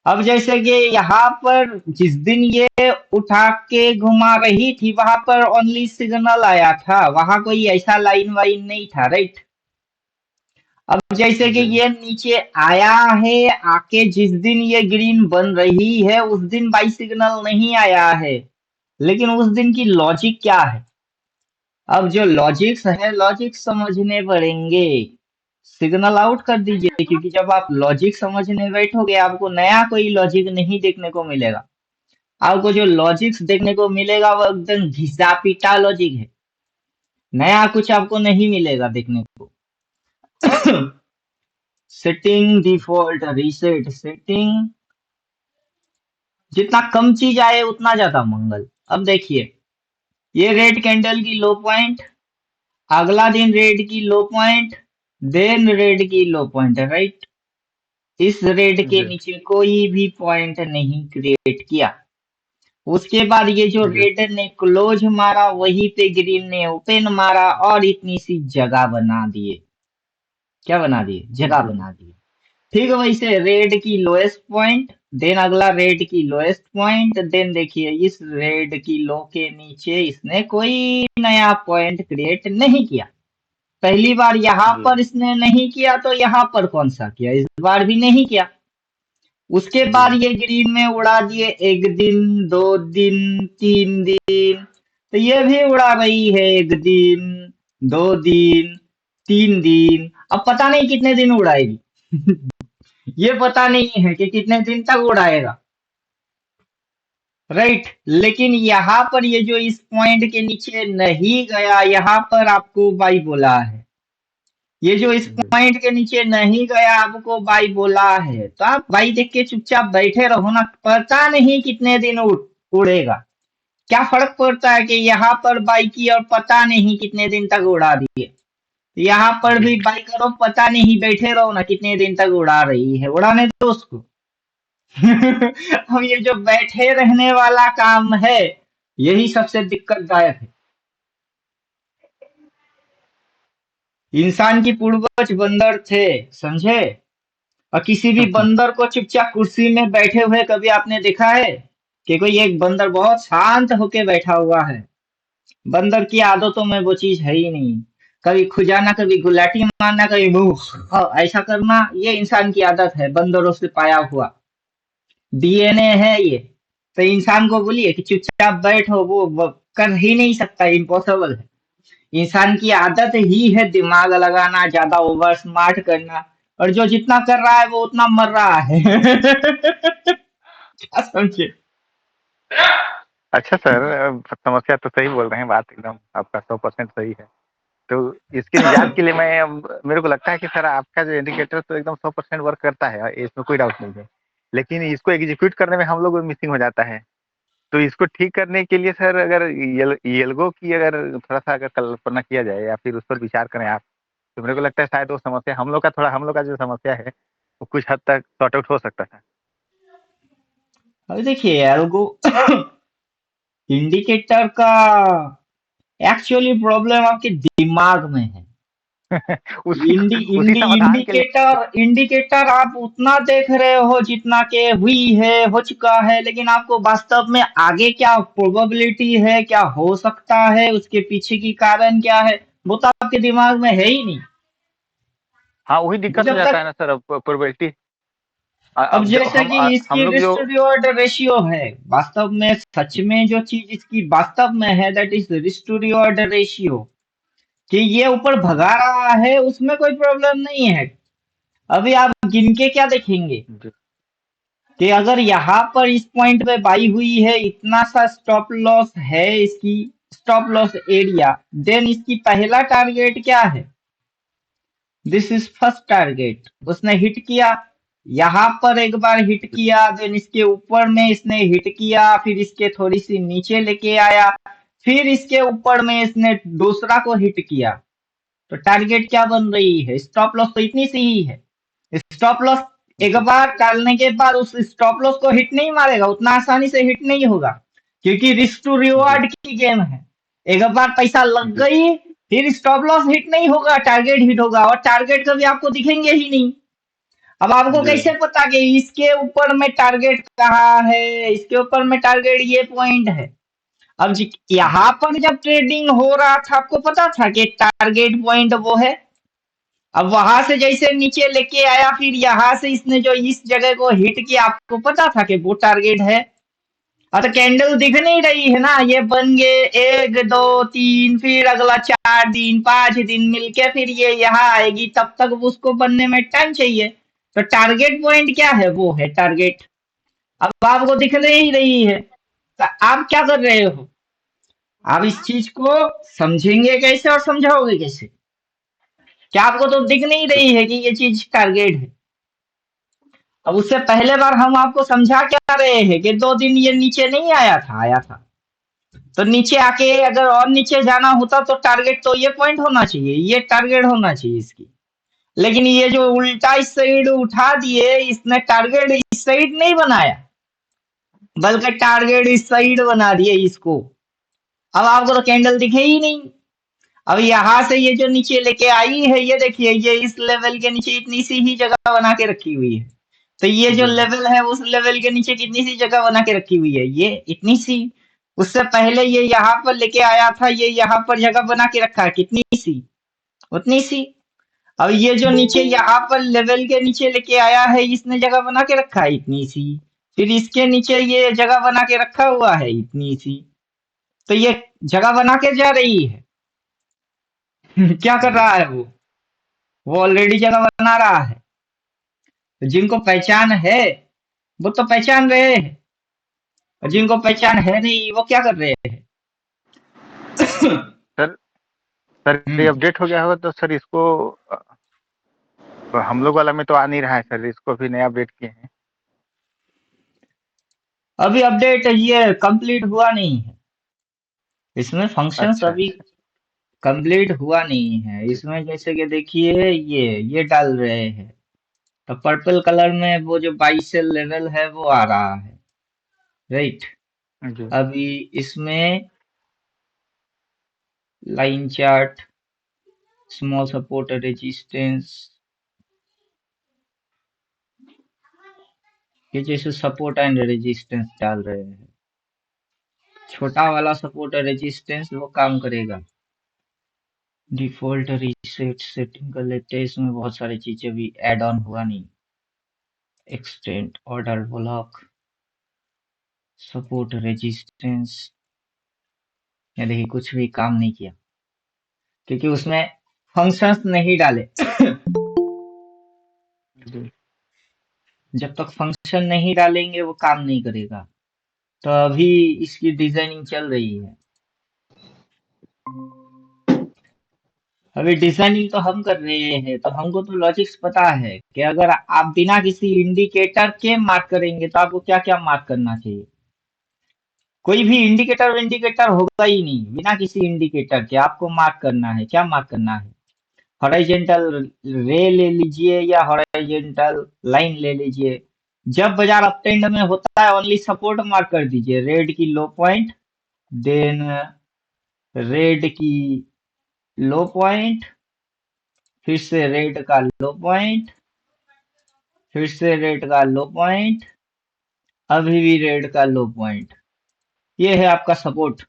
Speaker 2: अब जैसे कि यहाँ पर जिस दिन ये उठा के घुमा रही थी वहां पर ओनली सिग्नल आया था, वहां कोई ऐसा लाइन वाइन नहीं था, राइट। अब जैसे कि
Speaker 1: जी
Speaker 2: ये नीचे आया है, आके जिस दिन ये ग्रीन बन रही है उस दिन बाई सिग्नल नहीं आया है, लेकिन उस दिन की लॉजिक क्या है। अब जो लॉजिक्स है, लॉजिक समझने पड़ेंगे। सिग्नल आउट कर दीजिए, क्योंकि जब आप लॉजिक समझने बैठोगे आपको नया कोई लॉजिक नहीं देखने को मिलेगा। आपको जो लॉजिक्स देखने को मिलेगा वो एकदम घिसा पीटा लॉजिक है, नया कुछ आपको नहीं मिलेगा देखने को। सेटिंग डिफॉल्ट रीसेट सेटिंग, जितना कम चीज आए उतना ज्यादा मंगल। अब देखिए, ये रेड कैंडल की लो पॉइंट, अगला दिन रेड की लो पॉइंट, देन रेड की लो पॉइंट है, राइट। इस रेड के
Speaker 1: जी
Speaker 2: नीचे कोई भी पॉइंट नहीं क्रिएट किया। उसके बाद ये जो
Speaker 1: जी
Speaker 2: रेड ने क्लोज मारा वहीं पे ग्रीन ने ओपन मारा और इतनी सी जगह बना दिए। क्या बना दिए, जगह
Speaker 1: जी
Speaker 2: बना दिए। ठीक वैसे रेड की लोएस्ट पॉइंट, देन अगला रेड की लोएस्ट पॉइंट, देन देखिए इस रेड की लो के नीचे इसने कोई नया पॉइंट क्रिएट नहीं किया। पहली बार यहाँ
Speaker 1: जी
Speaker 2: पर इसने नहीं किया तो यहाँ पर कौन सा किया, इस बार भी नहीं किया। उसके
Speaker 1: जी
Speaker 2: बाद ये ग्रीन में उड़ा दिए, एक दिन, दो दिन, तीन दिन, तो ये भी उड़ा रही है, एक दिन, दो दिन, तीन दिन, अब पता नहीं कितने दिन उड़ाएगी। ये पता नहीं है कि कितने दिन तक उड़ाएगा, राइट। लेकिन यहाँ पर ये जो इस पॉइंट के नीचे नहीं गया, यहाँ पर आपको बाई बोला है। ये जो इस
Speaker 1: जी
Speaker 2: पॉइंट के नीचे नहीं गया आपको बाई बोला है, तो आप बाई देख के चुपचाप बैठे रहो ना, पता नहीं कितने दिन उड़ेगा। क्या फर्क पड़ता है कि यहाँ पर बाई की और पता नहीं कितने दिन तक उड़ा दिए। यहाँ पर
Speaker 1: जी
Speaker 2: भी बाई करो, पता नहीं, बैठे रहो ना कितने दिन तक उड़ा रही है, उड़ाने दो उसको। अब ये जो बैठे रहने वाला काम है यही सबसे दिक्कतदायक है। इंसान की पूर्वज बंदर थे, समझे। और किसी भी बंदर को चुपचाप कुर्सी में बैठे हुए कभी आपने देखा है कि कोई एक बंदर बहुत शांत होके बैठा हुआ है। बंदर की आदतों में वो चीज है ही नहीं। कभी खुजाना, कभी गुलाटी मारना, कभी मुंह ऐसा करना, ये इंसान की आदत है, बंदरों से पाया हुआ डीएनए है ये। तो इंसान को बोलिए कि चुपचाप बैठो, वो कर ही नहीं सकता, इम्पॉसिबल है। इंसान की आदत ही है दिमाग लगाना, ज्यादा ओवर स्मार्ट करना, और जो जितना कर रहा है वो उतना मर रहा है। क्या समझे।
Speaker 1: अच्छा सर, समस्या तो सही बोल रहे हैं, बात एकदम आपका 100% सही है। तो इसके निजात के लिए मैं मेरे को लगता है कि सर आपका जो इंडिकेटर तो एकदम 100% वर्क करता है, इसमें कोई डाउट नहीं है। लेकिन इसको एग्जीक्यूट करने में हम लोग मिसिंग हो जाता है। तो इसको ठीक करने के लिए सर, अगर येल्गो की अगर थोड़ा सा अगर कल्पना किया जाए या फिर उस पर विचार करें आप, तो मेरे को लगता है शायद वो समस्या हम लोग का जो समस्या है वो कुछ हद तक सॉर्ट आउट हो सकता था।
Speaker 2: अभी देखिए एल्गो इंडिकेटर का एक्चुअली प्रॉब्लम आपके दिमाग में है।
Speaker 1: उसी उसी समाधान के लिए।
Speaker 2: इंडिकेटर आप उतना देख रहे हो जितना के हुई है, हो चुका है, लेकिन आपको वास्तव में आगे क्या प्रोबेबिलिटी है, क्या हो सकता है, उसके पीछे की कारण क्या है, वो तो आपके दिमाग में है ही नहीं।
Speaker 1: हाँ, वही
Speaker 2: वो
Speaker 1: दिक्कत हो
Speaker 2: जब
Speaker 1: जाता
Speaker 2: तक
Speaker 1: है ना सर, अब प्रोबेबिलिटी।
Speaker 2: अब
Speaker 1: अब जो
Speaker 2: जैसे कि
Speaker 1: हम
Speaker 2: इसकी
Speaker 1: लोग जो।
Speaker 2: रिस्क रिवॉर्ड रेशियो है, वास्तव में सच में जो चीज इसकी वास्तव में है, that is risk to reward ratio, कि ये ऊपर भगा रहा है, उसमें कोई प्रॉब्लम नहीं है। अभी आप गिन के क्या देखेंगे
Speaker 1: जी।
Speaker 2: कि अगर यहाँ पर इस पॉइंट पे बाई हुई है, इतना सा स्टॉप लॉस है इसकी, स्टॉप लॉस एरिया, देन इसकी पहला टारगेट क्या है, दिस इज फर्स्ट टारगेट, उसने हिट किया, यहाँ पर एक बार हिट किया, देन इसके ऊपर में इसने हिट किया, फिर इसके थोड़ी सी नीचे लेके आया, फिर इसके ऊपर में इसने दूसरा को हिट किया, तो टारगेट क्या बन रही है, स्टॉप लॉस तो इतनी सी ही है। स्टॉप लॉस एक
Speaker 1: जी।
Speaker 2: बार डालने के बाद उस स्टॉप लॉस को हिट नहीं मारेगा, उतना आसानी से हिट नहीं होगा, क्योंकि रिस्क टू
Speaker 1: जी।
Speaker 2: रिवॉर्ड की गेम है। एक बार पैसा लग
Speaker 1: जी।
Speaker 2: गई, फिर स्टॉप लॉस हिट नहीं होगा, टारगेट हिट होगा, और टारगेट कभी आपको दिखेंगे ही नहीं। अब आपको
Speaker 1: जी।
Speaker 2: कैसे पता कि इसके ऊपर में टारगेट कहाँ है, इसके ऊपर में टारगेट ये पॉइंट है। अब
Speaker 1: जी।
Speaker 2: यहाँ पर जब ट्रेडिंग हो रहा था, आपको पता था कि टारगेट पॉइंट वो है। अब वहां से जैसे नीचे लेके आया, फिर यहाँ से इसने जो इस जगह को हिट किया, आपको पता था कि वो टारगेट है। और तो कैंडल दिख नहीं रही है ना, ये बन गए 1 2 3, फिर अगला 4 दिन 5 दिन मिलके फिर ये यहाँ आएगी, तब तक उसको बनने में टाइम चाहिए। तो टारगेट पॉइंट क्या है, वो है टारगेट। अब आपको दिख नहीं रही है, तो आप क्या कर रहे हो, आप इस चीज को समझेंगे कैसे और समझाओगे कैसे? क्या आपको तो दिख नहीं
Speaker 1: जी।
Speaker 2: रही है कि ये चीज टारगेट है? अब उससे पहले बार हम आपको समझा क्या रहे हैं कि 2 दिन ये नीचे नहीं आया था, आया था तो नीचे आके अगर और नीचे जाना होता तो टारगेट तो ये पॉइंट होना चाहिए, ये टारगेट होना चाहिए इसकी। लेकिन ये जो उल्टा इस साइड उठा दिए, इसने टारगेट इस साइड नहीं बनाया, बल्कि टारगेट इस साइड बना दिए इसको। अब आपको तो कैंडल दिखे ही नहीं। अब यहाँ से ये जो नीचे लेके आई है, ये देखिए, ये इस लेवल के नीचे इतनी सी ही जगह बना के रखी हुई है। तो ये जो
Speaker 1: जी।
Speaker 2: लेवल है, उस लेवल के नीचे कितनी सी जगह बना के रखी हुई है, ये इतनी सी। उससे पहले ये यहाँ पर लेके आया था, ये यहाँ पर जगह बना के रखा है, कितनी सी, उतनी सी। अब ये जो नीचे यहाँ पर लेवल के नीचे लेके आया है, इसने जगह बना के रखा है, इतनी सी। फिर इसके नीचे ये जगह बना के रखा हुआ है, इतनी सी। तो ये जगह बना के जा रही है। क्या कर
Speaker 1: जी।
Speaker 2: रहा है वो ऑलरेडी जगह बना रहा है। तो जिनको पहचान है वो तो पहचान रहे हैं, और जिनको पहचान है नहीं वो क्या कर रहे हैं।
Speaker 1: सर सर ये
Speaker 2: हम्म।
Speaker 1: अपडेट हो गया होगा तो सर इसको हम लोग वाला में तो आ नहीं रहा है सर, इसको भी नया अपडेट किए हैं।
Speaker 2: अभी अपडेट ये कंप्लीट हुआ नहीं है, इसमें फंक्शंस
Speaker 1: अच्छा,
Speaker 2: अभी
Speaker 1: अच्छा।
Speaker 2: कंप्लीट हुआ नहीं है।
Speaker 1: जी।
Speaker 2: इसमें जैसे कि देखिए, ये डाल रहे हैं, तो पर्पल कलर में वो जो 22 से लेवल है वो आ रहा है, राइट।
Speaker 1: जी।
Speaker 2: अभी इसमें line chart, small support resistance, ये जैसे सपोर्ट एंड रेजिस्टेंस डाल रहे हैं। छोटा वाला सपोर्ट और रेजिस्टेंस वो काम करेगा। डिफॉल्ट रीसेट सेटिंग कर लेते हैं, इसमें बहुत सारी चीजें भी ऐड ऑन हुआ नहीं। Extend order block, support resistance, ये देखिए कुछ भी काम नहीं किया, क्योंकि उसमें फंक्शंस नहीं डाले।
Speaker 1: जी।
Speaker 2: जब तक फंक्शन नहीं डालेंगे वो काम नहीं करेगा। तो अभी इसकी डिजाइनिंग चल रही है। अभी डिजाइनिंग तो हम कर रहे हैं, तो हमको तो लॉजिक्स पता है कि अगर आप बिना किसी इंडिकेटर के मार्क करेंगे तो आपको क्या क्या मार्क करना चाहिए। कोई भी इंडिकेटर इंडिकेटर होगा ही नहीं, बिना किसी इंडिकेटर के आपको मार्क करना है, क्या मार्क करना है, हॉरिजॉन्टल रे ले लीजिए या हॉरिजॉन्टल लाइन ले लीजिए, जब बाजार अप ट्रेंड में होता है ओनली सपोर्ट मार्क कर दीजिए, रेड की लो पॉइंट, देन रेड की लो पॉइंट, फिर से रेड का लो पॉइंट, फिर से रेड का लो पॉइंट, अभी भी रेड का लो पॉइंट। ये है आपका सपोर्ट।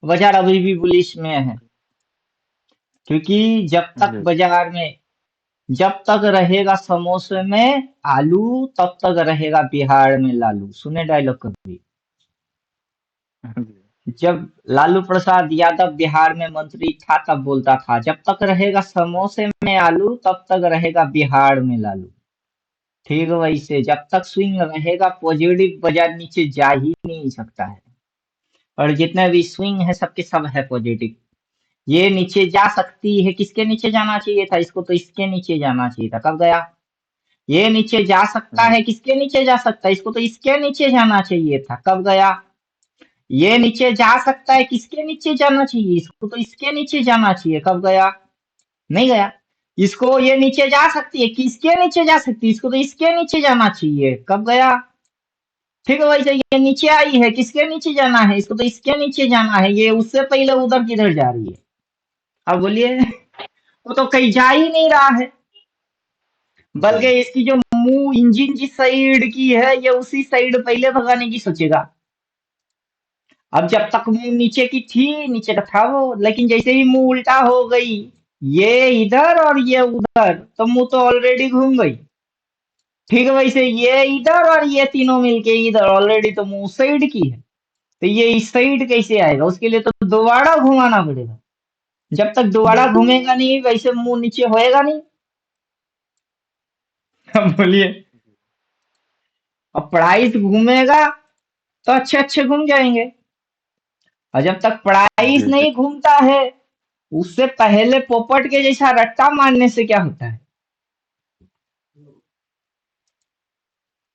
Speaker 2: बाजार अभी भी बुलिश में है, क्योंकि
Speaker 1: जी
Speaker 2: जब तक रहेगा समोसे में आलू, तब तक रहेगा बिहार में लालू। सुने डायलॉग कभी?
Speaker 1: जी
Speaker 2: जब लालू प्रसाद यादव बिहार में मंत्री था तब बोलता था, जब तक रहेगा समोसे में आलू तब तक रहेगा बिहार में लालू। ठीक वैसे जब तक स्विंग रहेगा पॉजिटिव, बाजार नीचे जा ही नहीं सकता है। और जितने भी स्विंग है सबके सब है पॉजिटिव। ये नीचे जा सकती है, किसके नीचे जाना चाहिए था? इसको तो इसके नीचे जाना चाहिए था, कब गया? ये नीचे जा सकता
Speaker 1: जी
Speaker 2: है, किसके नीचे जा सकता है? इसको तो इसके नीचे जाना चाहिए था, कब गया? ये नीचे जा सकता है, किसके नीचे जाना चाहिए? इसको तो इसके नीचे जाना चाहिए, कब गया? नहीं गया। इसको ये नीचे जा सकती है, किसके नीचे जा सकती है? इसको तो इसके नीचे जाना चाहिए, कब गया? ठीक है वैसे ये नीचे आई है, किसके नीचे जाना है? इसको तो इसके नीचे जाना है, ये उससे पहले उधर किधर जा रही है? अब बोलिए। वो तो कहीं जा ही नहीं रहा है,
Speaker 1: जी
Speaker 2: बल्कि इसकी जो मुंह इंजन जिस साइड की है ये उसी साइड पहले भगाने की सोचेगा। अब जब तक मुंह नीचे की थी, नीचे का था वो, लेकिन जैसे ही मुंह उल्टा हो गई, ये इधर और ये उधर, तो मुंह तो ऑलरेडी घूम गई। ठीक है वैसे ये इधर और ये तीनों मिलके इधर, ऑलरेडी तो मुंह उस साइड की है, तो ये इस साइड कैसे आएगा? उसके लिए तो दोबारा घुमाना पड़ेगा। जब तक दोबारा घूमेगा नहीं वैसे मुंह नीचे होएगा नहीं। अब बोलिए। अब प्राइस घूमेगा तो अच्छे अच्छे घूम जाएंगे, और जब तक प्राइस
Speaker 1: जी जी
Speaker 2: नहीं घूमता है, उससे पहले पोपट के जैसा रट्टा मारने से क्या होता है?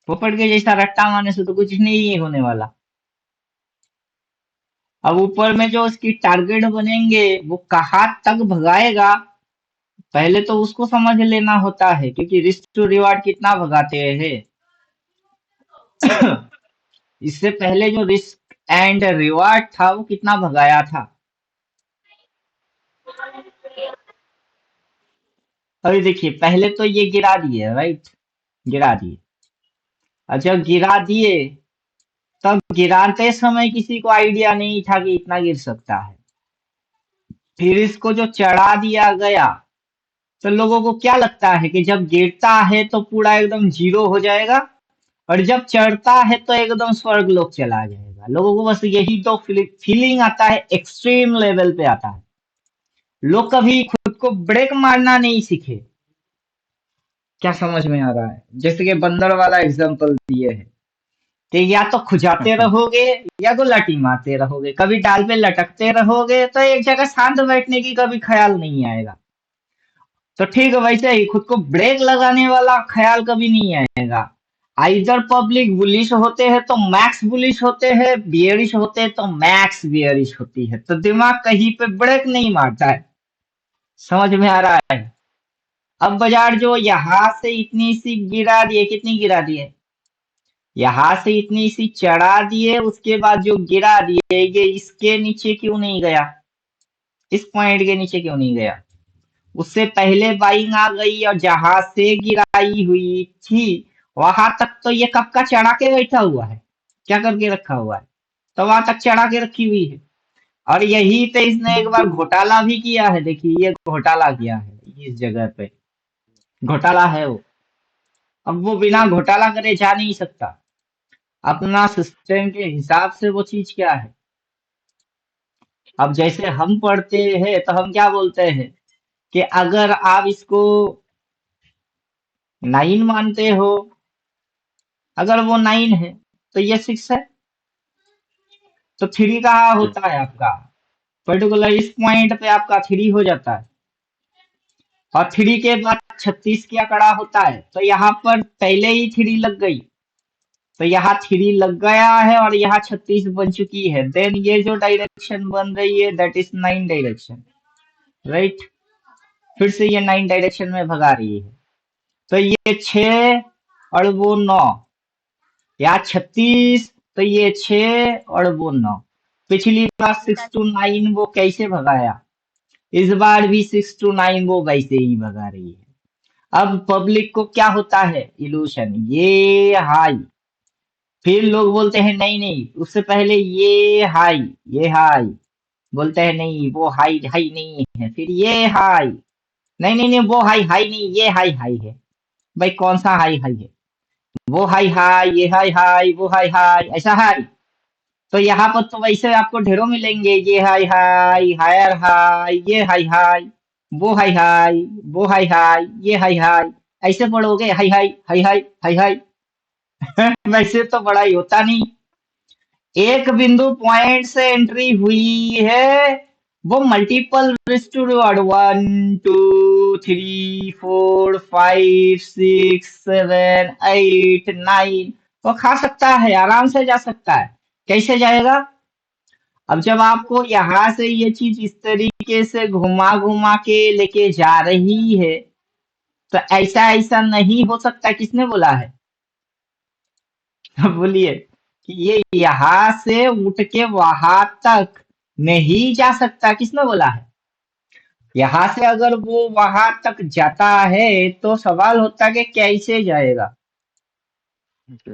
Speaker 2: पोपट के जैसा रट्टा मारने से तो कुछ नहीं होने वाला। अब ऊपर में जो उसकी टारगेट बनेंगे वो कहाँ तक भगाएगा, पहले तो उसको समझ लेना होता है, क्योंकि रिस्क टू रिवार्ड कितना भगाते हैं। इससे पहले जो रिस्क एंड रिवार्ड था वो कितना भगाया था? अभी देखिए, पहले तो ये गिरा दिए, राइट? गिरा दिए। अच्छा गिरा दिए, तब गिराते समय किसी को आइडिया नहीं था कि इतना गिर सकता है। फिर इसको जो चढ़ा दिया गया, तो लोगों को क्या लगता है कि जब गिरता है तो पूरा एकदम जीरो हो जाएगा, और जब चढ़ता है तो एकदम स्वर्ग लोक चला जाएगा। लोगों को बस यही तो फीलिंग आता है, एक्सट्रीम लेवल पे आता है। लोग कभी खुद को ब्रेक मारना नहीं सीखे। क्या समझ में आ रहा है? जैसे कि बंदर वाला एग्जांपल दिए है, कि या तो खुजाते रहोगे या तो लाठी मारते रहोगे, कभी डाल पे लटकते रहोगे तो एक जगह शांत बैठने की कभी ख्याल नहीं आएगा। तो ठीक है वैसे ही खुद को ब्रेक लगाने वाला ख्याल कभी नहीं आएगा। आइदर पब्लिक बुलिश होते हैं तो मैक्स बुलिश होते हैं, बियरिश होते हैं तो मैक्स बियरिश होती है, तो दिमाग कहीं पे ब्रेक नहीं मारता है। समझ में आ रहा है? अब बाजार जो यहाँ से इतनी सी गिरा दिए, कितनी गिरा दिए? यहाँ से इतनी सी चढ़ा दिए, उसके बाद जो गिरा दिए ये इसके नीचे क्यों नहीं गया? इस पॉइंट के नीचे क्यों नहीं गया? उससे पहले बाइंग आ गई, और जहां से गिराई हुई थी वहां तक तो ये कब का चढ़ा के बैठा हुआ है, क्या करके रखा हुआ है? तो वहां तक चढ़ा के रखी हुई है। और यही पे इसने एक बार घोटाला भी किया है, देखिए ये घोटाला किया है इस जगह पे, घोटाला है वो। अब वो बिना घोटाला करे जा नहीं सकता। अपना सिस्टम के हिसाब से वो चीज क्या है। अब जैसे हम पढ़ते हैं तो हम क्या बोलते हैं कि अगर आप इसको 9 मानते हो, अगर वो 9 है तो ये 6 है, तो 3 कहाँ
Speaker 1: जी
Speaker 2: होता है आपका? पर्टिकुलर इस पॉइंट पे आपका 3 हो जाता है। और 3 के बाद 36 क्या कड़ा होता है, तो यहाँ पर पहले ही 3 लग गई, तो यहाँ 3 लग गया है और यहाँ 36 बन चुकी है। देन ये जो डायरेक्शन बन रही है दैट इज 9 डायरेक्शन, राइट? फिर से ये 9 डायरेक्शन में भगा रही है, तो ये 6 अड़बो 9, या 36, तो ये 6 और वो 9। पिछली बार 6 to 9 वो कैसे भगाया, इस बार भी 6 to 9 वो वैसे ही भगा रही है। अब पब्लिक को क्या होता है, इल्यूशन, ये हाई, फिर लोग बोलते हैं नहीं नहीं उससे पहले ये हाई, ये हाई, बोलते हैं नहीं वो हाई हाई नहीं है, फिर ये हाई, नहीं नहीं नहीं वो हाई हाई नहीं, ये हाई हाई है। भाई कौन सा हाई हाई है, वो हाई हाई, ये हाई हाई, वो हाई हाई, ऐसा हाई। तो यहाँ पर तो वैसे आपको ढेरों मिलेंगे, ये हाई हाई, हायर हाई, ये हाई हाई, वो हाई हाई, वो हाई हाई, ये हाई हाई, ऐसे पढ़ोगे high high high high high high. वैसे तो बड़ा ही होता नहीं। एक बिंदु पॉइंट से एंट्री हुई है, वो मल्टीपल रिस्ट टू रिवॉर्ड 1 2 3 4 5 6 7 8 9 वो खा सकता है, आराम से जा सकता है। कैसे जाएगा, अब जब आपको यहाँ से ये चीज इस तरीके से घुमा घुमा के लेके जा रही है, तो ऐसा ऐसा नहीं हो सकता, किसने बोला है? बोलिए कि ये यहाँ से उठ के वहां तक नहीं जा सकता, किसने बोला है? यहाँ से अगर वो वहां तक जाता है तो सवाल होता है कि कैसे जाएगा,
Speaker 1: जी।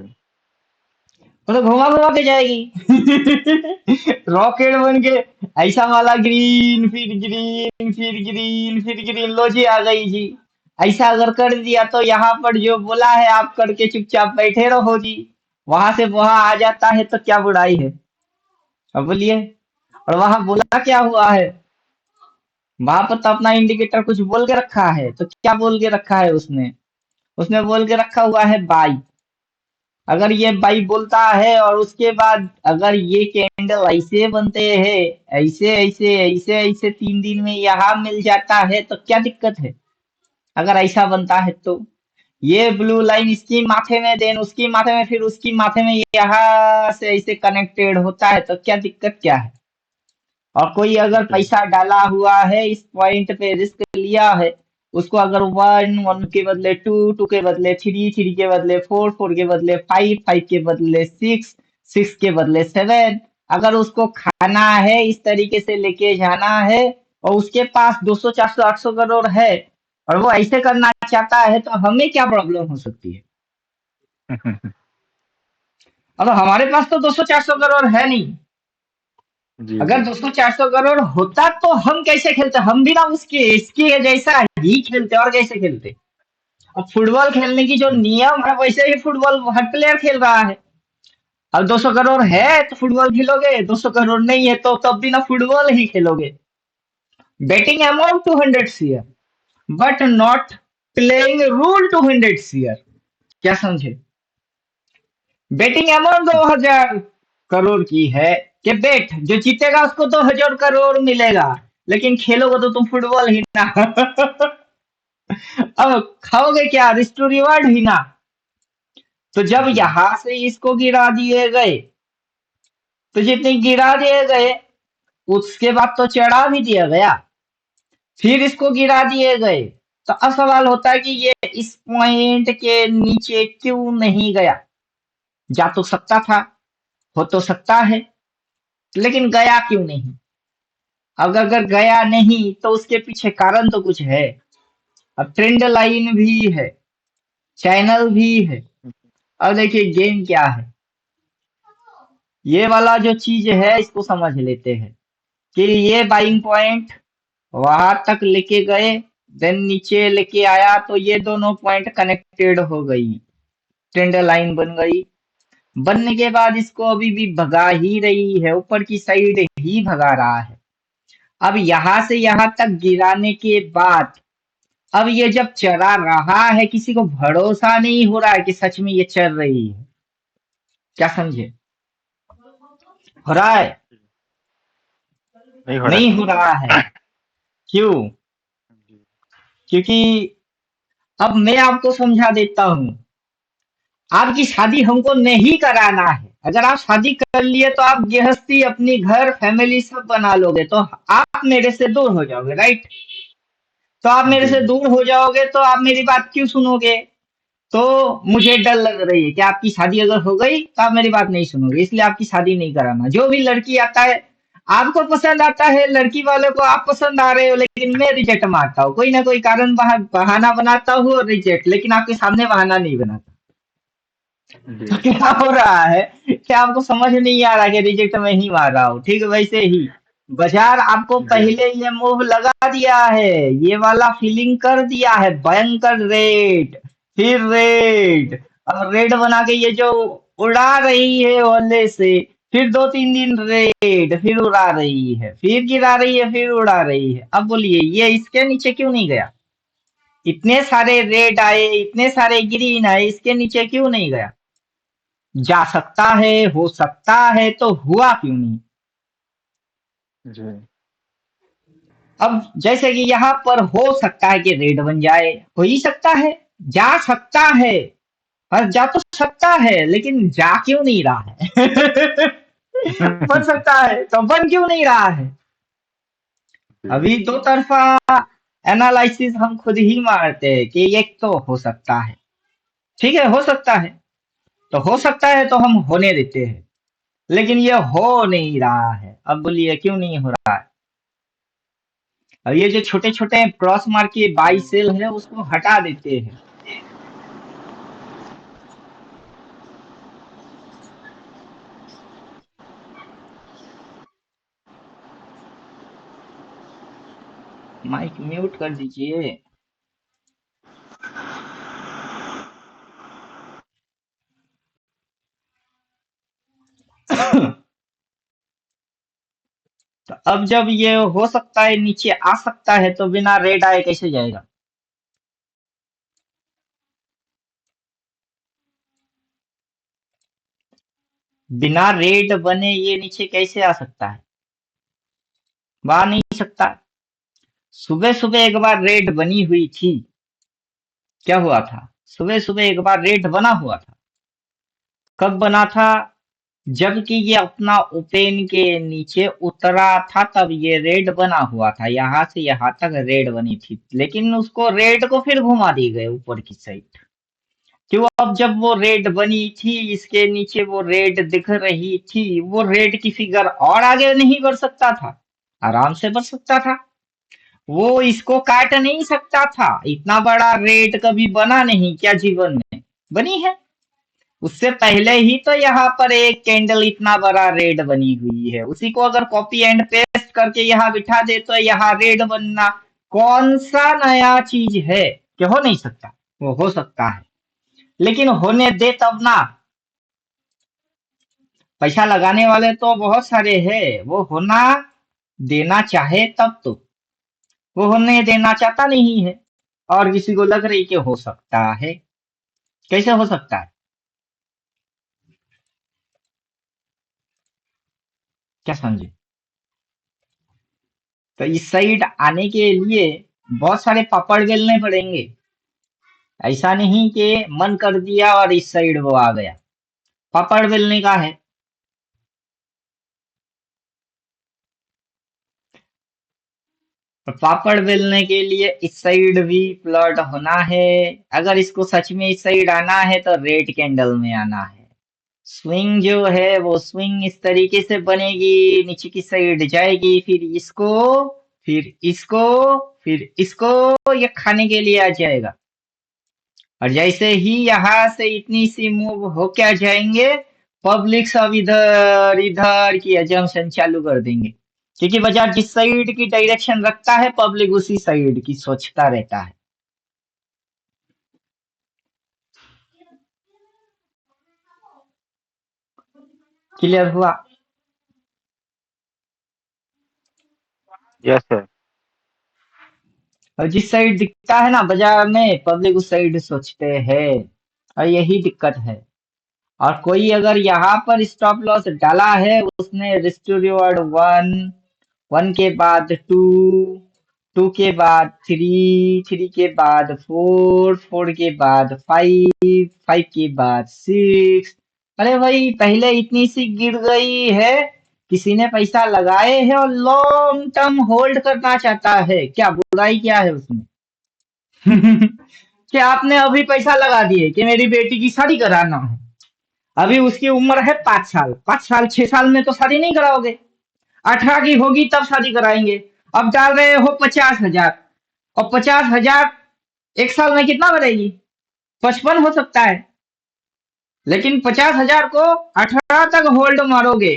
Speaker 2: वो तो घुमा घुमा के जाएगी। रॉकेट बन के, ऐसा वाला ग्रीन फिर ग्रीन फिर ग्रीन फिर ग्रीन, लो जी आ गई जी। ऐसा अगर कर दिया तो यहाँ पर जो बोला है आप करके चुपचाप बैठे रहो जी, वहां से वहां आ जाता है तो क्या बुराई है, अब बोलिए। और वहां बोला क्या हुआ है, वहां पर तो अपना इंडिकेटर कुछ बोल के रखा है, तो क्या बोल के रखा है उसने, उसने बोल के रखा हुआ है बाई। अगर ये बाई बोलता है और उसके बाद अगर ये कैंडल ऐसे बनते हैं, ऐसे ऐसे ऐसे ऐसे 3 दिन में यहाँ मिल जाता है तो क्या दिक्कत है, अगर ऐसा बनता है तो। ये ब्लू लाइन इसकी माथे में, देन उसकी माथे में, फिर उसकी माथे में, यहाँ से ऐसे कनेक्टेड होता है तो क्या दिक्कत क्या है। और कोई अगर
Speaker 1: जी।
Speaker 2: पैसा डाला हुआ है इस पॉइंट पे, रिस्क लिया है, उसको अगर 1 1 के बदले 2 2 के बदले 3 3 के बदले 4 4 के बदले 5 5 के बदले 6 6 के बदले 7, अगर उसको खाना है, इस तरीके से लेके जाना है, और उसके पास 200 400 800 करोड़ है और वो ऐसे करना चाहता है, तो हमें क्या प्रॉब्लम हो सकती है। अब हमारे पास तो 200 400 करोड़ है नहीं।
Speaker 1: जी।
Speaker 2: अगर
Speaker 1: जी।
Speaker 2: 200 400 करोड़ होता तो हम कैसे खेलते, हम भी ना उसके इसके जैसा ही खेलते, और कैसे खेलते। अब फुटबॉल खेलने की जो नियम है वैसे ही फुटबॉल हर प्लेयर खेल रहा है। अब 200 करोड़ है तो फुटबॉल खेलोगे, 200 करोड़ नहीं है तो तब भी ना फुटबॉल ही खेलोगे। Betting amount 200 share, but not playing rule 200 share, क्या समझे। बेटिंग अमाउंट 2000 करोड़ की है, कि बेट जो जीतेगा उसको 2000 करोड़ मिलेगा, लेकिन खेलोगे तो तुम फुटबॉल ही ना। अब खाओगे क्या, रिस्क टू रिवार्ड ही ना। तो जब
Speaker 1: जी।
Speaker 2: यहां से इसको गिरा दिए गए, तो जितने गिरा दिए गए उसके बाद तो चढ़ा भी दिया गया, फिर इसको गिरा दिए गए, तो अब सवाल होता है कि ये इस पॉइंट के नीचे क्यों नहीं गया। जा तो सकता था, हो तो सकता है, लेकिन गया क्यों नहीं। अब अगर गया नहीं तो उसके पीछे कारण तो कुछ है। अब ट्रेंड लाइन भी है, चैनल भी है। अब देखिए गेम क्या है, ये वाला जो चीज है इसको समझ लेते हैं कि ये बाइंग पॉइंट वहां तक लेके गए, देन नीचे लेके आया तो ये दोनों पॉइंट कनेक्टेड हो गई, ट्रेंड लाइन बन गई। बनने के बाद इसको अभी भी भगा ही रही है, ऊपर की साइड ही भगा रहा है। अब यहां से यहां तक गिराने के बाद, अब ये जब चला रहा है, किसी को भरोसा नहीं हो रहा है कि सच में ये चल रही है, क्या समझे। हो रहा है,
Speaker 1: नहीं हो रहा।
Speaker 2: नहीं हो रहा है, क्यों,
Speaker 1: जी।
Speaker 2: क्योंकि अब मैं आपको समझा देता हूं। आपकी शादी हमको नहीं कराना है, अगर आप शादी कर लिए तो आप गृहस्थी अपनी घर फैमिली सब बना लोगे, तो आप मेरे से दूर हो जाओगे, राइट। तो आप मेरे
Speaker 1: जी।
Speaker 2: से दूर हो जाओगे तो आप मेरी बात क्यों सुनोगे। तो मुझे डर लग रही है कि आपकी शादी अगर हो गई तो आप मेरी बात नहीं सुनोगे, इसलिए आपकी शादी नहीं कराना। जो भी लड़की आता है, आपको पसंद आता है, लड़की वालों को आप पसंद आ रहे हो, लेकिन मैं रिजेक्ट मारता हूँ, कोई ना कोई कारण बहाना बनाता हूँ और रिजेक्ट, लेकिन आपके सामने बहाना नहीं बनाता।
Speaker 1: जी।
Speaker 2: तो क्या हो रहा है कि आपको समझ नहीं आ रहा कि रिजेक्ट में ही मार रहा हूँ। ठीक वैसे ही बाजार आपको
Speaker 1: जी।
Speaker 2: पहले ये मोह लगा दिया है, ये वाला फीलिंग कर दिया है, भयंकर रेड, फिर रेड, और रेड बना के ये जो उड़ा रही है ओले से, फिर 2-3 दिन रेड, फिर उड़ा रही है, फिर गिरा रही है, फिर उड़ा रही है। अब बोलिए ये इसके नीचे क्यों नहीं गया? इतने सारे रेड आए, इतने सारे ग्रीन आए, इसके नीचे क्यों नहीं गया? जा सकता है, हो सकता है, तो हुआ क्यों नहीं?
Speaker 1: जी।
Speaker 2: अब जैसे कि यहाँ पर हो सकता है कि रेड बन जाए, हो ही सकता है, जा सकता है, और जा तो सकता है, लेकिन जा क्यों नहीं रहा है? बन सकता है तो बन क्यों नहीं रहा है?
Speaker 1: जी।
Speaker 2: अभी दो तरफा एनालिसिस हम खुद ही मारते हैं कि एक तो हो सकता है, ठीक है, हो सकता है, तो हो सकता है तो हम होने देते हैं, लेकिन ये हो नहीं रहा है। अब बोलिए क्यों नहीं हो रहा है? और ये जो छोटे छोटे क्रॉस मार्क के बाई सेल है उसको हटा देते हैं। माइक म्यूट कर दीजिए। तो अब जब ये हो सकता है नीचे आ सकता है, तो बिना रेड आए कैसे जाएगा? बिना रेड बने ये नीचे कैसे आ सकता है? आ नहीं सकता। सुबह सुबह एक बार रेड बनी हुई थी, क्या हुआ था? सुबह सुबह एक बार रेड बना हुआ था। कब बना था? जबकि ये अपना ओपन के नीचे उतरा था, तब ये रेड बना हुआ था, यहाँ से यहाँ तक रेड बनी थी, लेकिन उसको रेड को फिर घुमा दी गए ऊपर की साइड। क्यों? अब जब वो रेड बनी थी, इसके नीचे वो रेड दिख रही थी, वो रेड की फिगर और आगे नहीं बढ़ सकता था? आराम से बढ़ सकता था। वो इसको काट नहीं सकता था। इतना बड़ा रेड कभी बना नहीं क्या जीवन में? बनी है। उससे पहले ही तो यहाँ पर एक कैंडल इतना बड़ा रेड बनी हुई है, उसी को अगर कॉपी एंड पेस्ट करके यहाँ बिठा दे तो यहाँ रेड बनना कौन सा नया चीज है कि हो नहीं सकता? वो हो सकता है, लेकिन होने दे तब ना। पैसा लगाने वाले तो बहुत सारे हैं, वो होना देना चाहे तब तो। वो होने देना चाहता नहीं है, और किसी को लग रही कि हो सकता है। कैसे हो सकता है? क्या समझे? तो इस साइड आने के लिए बहुत सारे पापड़ बेलने पड़ेंगे। ऐसा नहीं कि मन कर दिया और इस साइड वो आ गया। पापड़ बेलने का है। तो पापड़ बेलने के लिए इस साइड भी प्लॉट होना है। अगर इसको सच में इस साइड आना है तो रेड कैंडल में आना है। स्विंग जो है वो स्विंग इस तरीके से बनेगी, नीचे की साइड जाएगी, फिर इसको, फिर इसको, फिर इसको, ये खाने के लिए आ जाएगा। और जैसे ही यहाँ से इतनी सी मूव हो क्या जाएंगे, पब्लिक सब इधर इधर की एजम्पशन चालू कर देंगे, क्योंकि बाजार जिस साइड की डायरेक्शन रखता है पब्लिक उसी साइड की सोचता रहता है। क्लियर हुआ?
Speaker 1: Yes sir.
Speaker 2: और जिस साइड दिखता है ना बाजार में, पब्लिक उस साइड सोचते हैं, और यही दिक्कत है। और कोई अगर यहाँ पर स्टॉप लॉस डाला है, उसने रिस्क टू रिवॉर्ड 1, 1 के बाद 2, 2 के बाद 3, 3 के बाद 4, 4 के बाद 5, 5 के बाद 6। अरे भाई पहले इतनी सी गिर गई है, किसी ने पैसा लगाए है और लॉन्ग टर्म होल्ड करना चाहता है, क्या बुराई क्या है उसमें? कि आपने अभी पैसा लगा दिए कि मेरी बेटी की शादी कराना है। अभी उसकी उम्र है 5 साल, 5 साल 6 साल में तो शादी नहीं कराओगे, 18 की होगी तब शादी कराएंगे। अब डाल रहे हो 50,000, और 50,000 एक साल में कितना बढ़ेगी? 55 हो सकता है। लेकिन 50,000 को 18 तक होल्ड मारोगे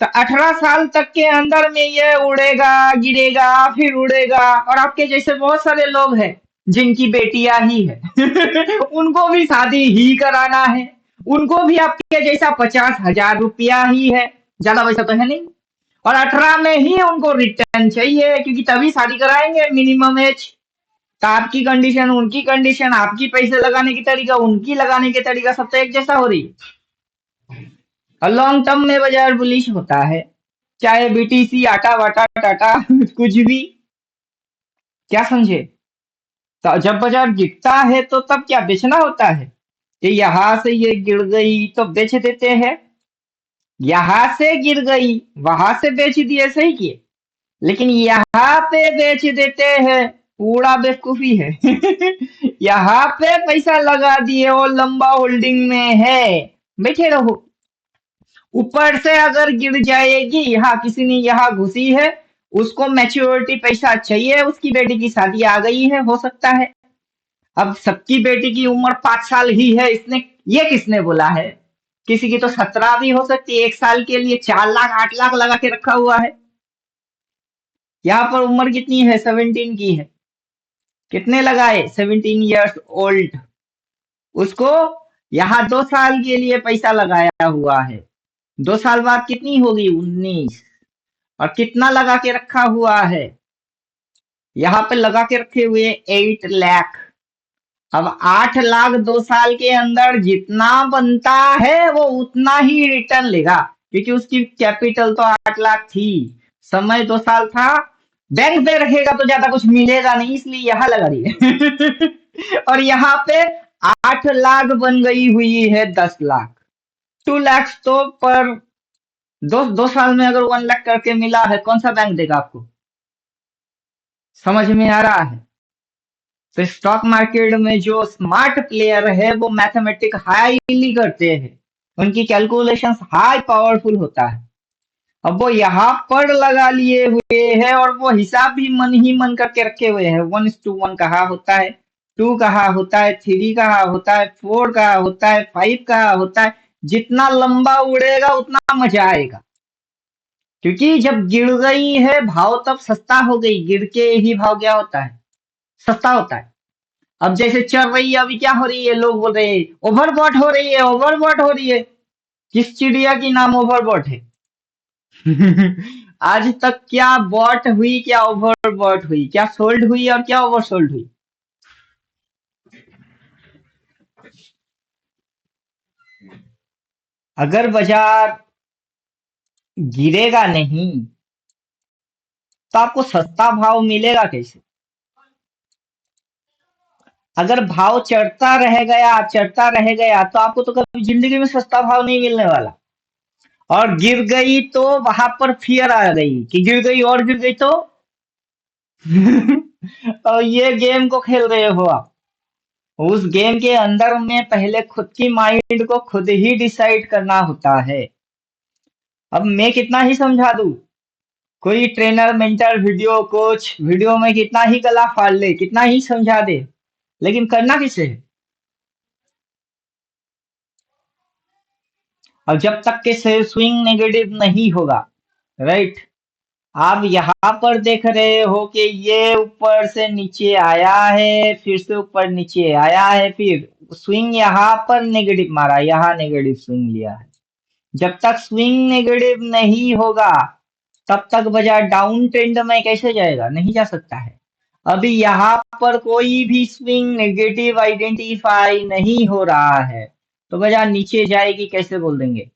Speaker 2: तो 18 साल तक के अंदर में ये उड़ेगा, गिरेगा, फिर उड़ेगा। और आपके जैसे बहुत सारे लोग हैं जिनकी बेटियां ही है उनको भी शादी ही कराना है, उनको भी आपके जैसा 50,000 रुपया ही है, ज्यादा पैसा तो है नहीं। और 18 में ही उनको रिटर्न चाहिए, क्योंकि तभी शादी कराएंगे मिनिमम एज। तो आपकी कंडीशन, उनकी कंडीशन, आपकी पैसे लगाने की तरीका, उनकी लगाने की तरीका सब तो एक जैसा हो रही है। और लॉन्ग टर्म में बाजार बुलिश होता है, चाहे बीटीसी, आटा वाटा, टाटा कुछ भी। क्या समझे? तो जब बाजार गिरता है तो तब क्या बेचना होता है कि यहाँ से ये गिर गई तो बेच देते हैं, यहाँ से गिर गई वहां से बेच दिए, सही किए। लेकिन यहाँ पे बेच देते हैं, पूरा बेवकूफी है यहाँ पे पैसा लगा दिए और लंबा होल्डिंग में है, बैठे रहो। ऊपर से अगर गिर जाएगी, हाँ किसी ने यहाँ घुसी है, उसको मैच्योरिटी पैसा चाहिए, उसकी बेटी की शादी आ गई है, हो सकता है। अब सबकी बेटी की उम्र 5 साल ही है, इसने ये किसने बोला है? किसी की तो 17 भी हो सकती है, एक साल के लिए 4 लाख 8 लाख लगा के रखा हुआ है। यहाँ पर उम्र कितनी है? 17 की है। कितने लगाए? 17 ईयर्स ओल्ड। उसको यहाँ 2 साल के लिए पैसा लगाया हुआ है, 2 साल बाद कितनी होगी? 19। और कितना लगा के रखा हुआ है? यहाँ पे लगा के रखे हुए 8 लाख। अब 8 लाख 2 साल के अंदर जितना बनता है वो उतना ही रिटर्न लेगा, क्योंकि उसकी कैपिटल तो 8 लाख थी, समय 2 साल था। बैंक पे रखेगा तो ज्यादा कुछ मिलेगा नहीं, इसलिए यहाँ लगा दिए और यहाँ पे 8 लाख बन गई हुई है 10 लाख। 2 लाख तो पर 2 साल में अगर 1 लाख करके मिला है, कौन सा बैंक देगा आपको? समझ में आ रहा है? तो स्टॉक मार्केट में जो स्मार्ट प्लेयर है वो मैथमेटिक हाईली करते हैं, उनकी कैलकुलेशंस हाई पावरफुल होता है। अब वो यहाँ पर लगा लिए हुए हैं और वो हिसाब भी मन ही मन करके रखे हुए हैं। 1:1 कहाँ होता है, 2 कहाँ होता है, 3 कहाँ होता है, 4 कहाँ होता है, 5 कहाँ होता है। जितना लंबा उड़ेगा उतना मजा आएगा, क्योंकि जब गिर गई है भाव तब सस्ता हो गई, गिर के ही भाव क्या होता है? सस्ता होता है। अब जैसे चल रही है, अभी क्या हो रही है? लोग बोल रहे हैं ओवरबॉट हो रही है, ओवरबॉट हो रही है। किस चिड़िया की नाम ओवरबॉट है? आज तक क्या बॉट हुई, क्या ओवरबॉट हुई, क्या सोल्ड हुई और क्या ओवरसोल्ड हुई? अगर बाजार गिरेगा नहीं तो आपको सस्ता भाव मिलेगा कैसे? अगर भाव चढ़ता रह गया तो आपको तो कभी जिंदगी में सस्ता भाव नहीं मिलने वाला। और गिर गई तो वहां पर फियर आ गई कि गिर गई और गिर गई तो और ये गेम को खेल रहे हो आप। उस गेम के अंदर में पहले खुद की माइंड को खुद ही डिसाइड करना होता है। अब मैं कितना ही समझा दूं, कोई trainer, mentor, video coach video में कितना ही गला फाड़ ले, कितना ही समझा दे, लेकिन करना किसे है? और जब तक के से स्विंग नेगेटिव नहीं होगा, राइट। आप यहाँ पर देख रहे हो कि ये ऊपर से नीचे आया है, फिर से ऊपर नीचे आया है, फिर स्विंग यहाँ पर नेगेटिव मारा, यहाँ नेगेटिव स्विंग लिया है। जब तक स्विंग नेगेटिव नहीं होगा तब तक बाजार डाउन ट्रेंड में कैसे जाएगा? नहीं जा सकता है। अभी यहाँ पर कोई भी स्विंग नेगेटिव आइडेंटिफाई नहीं हो रहा है तो बाजार नीचे जाएगी कैसे बोल देंगे?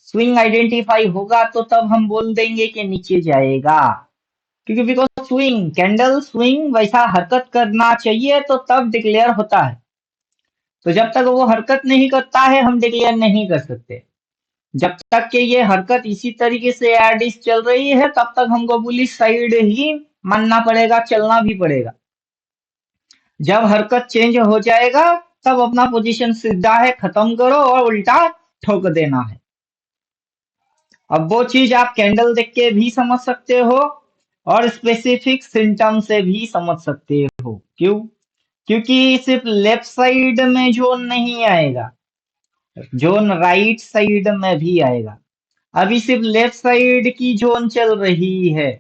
Speaker 2: स्विंग आइडेंटिफाई होगा तो तब हम बोल देंगे कि नीचे जाएगा, क्योंकि बिकॉज स्विंग कैंडल स्विंग वैसा हरकत करना चाहिए तो तब डिक्लेयर होता है। तो जब तक वो हरकत नहीं करता है हम डिक्लेयर नहीं कर सकते। जब तक कि ये हरकत इसी तरीके से एडिस चल रही है तब तक हमको बुलिश साइड ही मानना पड़ेगा, चलना भी पड़ेगा। जब हरकत चेंज हो जाएगा तब अपना पोजीशन सीधा है खत्म करो और उल्टा ठोक देना है। अब वो चीज आप कैंडल देख के भी समझ सकते हो और स्पेसिफिक सिम्टम से भी समझ सकते हो। क्यों? क्योंकि सिर्फ लेफ्ट साइड में जोन नहीं आएगा, जोन राइट साइड में भी आएगा। अभी सिर्फ लेफ्ट साइड की जोन चल रही है,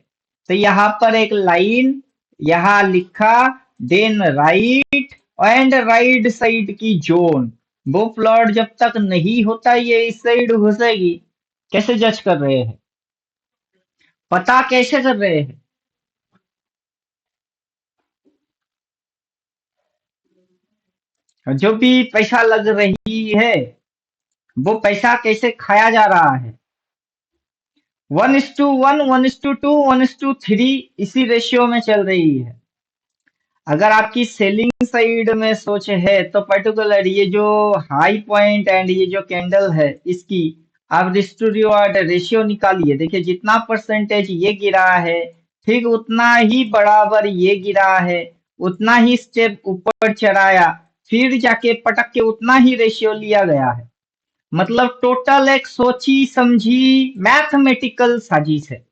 Speaker 2: तो यहाँ पर एक लाइन यहाँ लिखा, then right and right side की जोन। वो प्लॉट जब तक नहीं होता ये इस साइड घुसेगी। कैसे जज कर रहे हैं? पता कैसे कर रहे हैं? जो भी पैसा लग रही है वो पैसा कैसे खाया जा रहा है? 1:1, 1:2, 1:3 इसी रेशियो में चल रही है। अगर आपकी सेलिंग साइड में सोच है तो पर्टिकुलर ये जो हाई पॉइंट एंड ये जो कैंडल है इसकी आप रिस्क टू रिवॉर्ड रेशियो निकालिए। देखिए जितना परसेंटेज ये गिरा है ठीक उतना ही बराबर ये गिरा है, उतना ही स्टेप ऊपर चढ़ाया, फिर जाके पटक के उतना ही रेशियो लिया गया है। मतलब टोटल एक सोची समझी मैथमेटिकल साजिश है।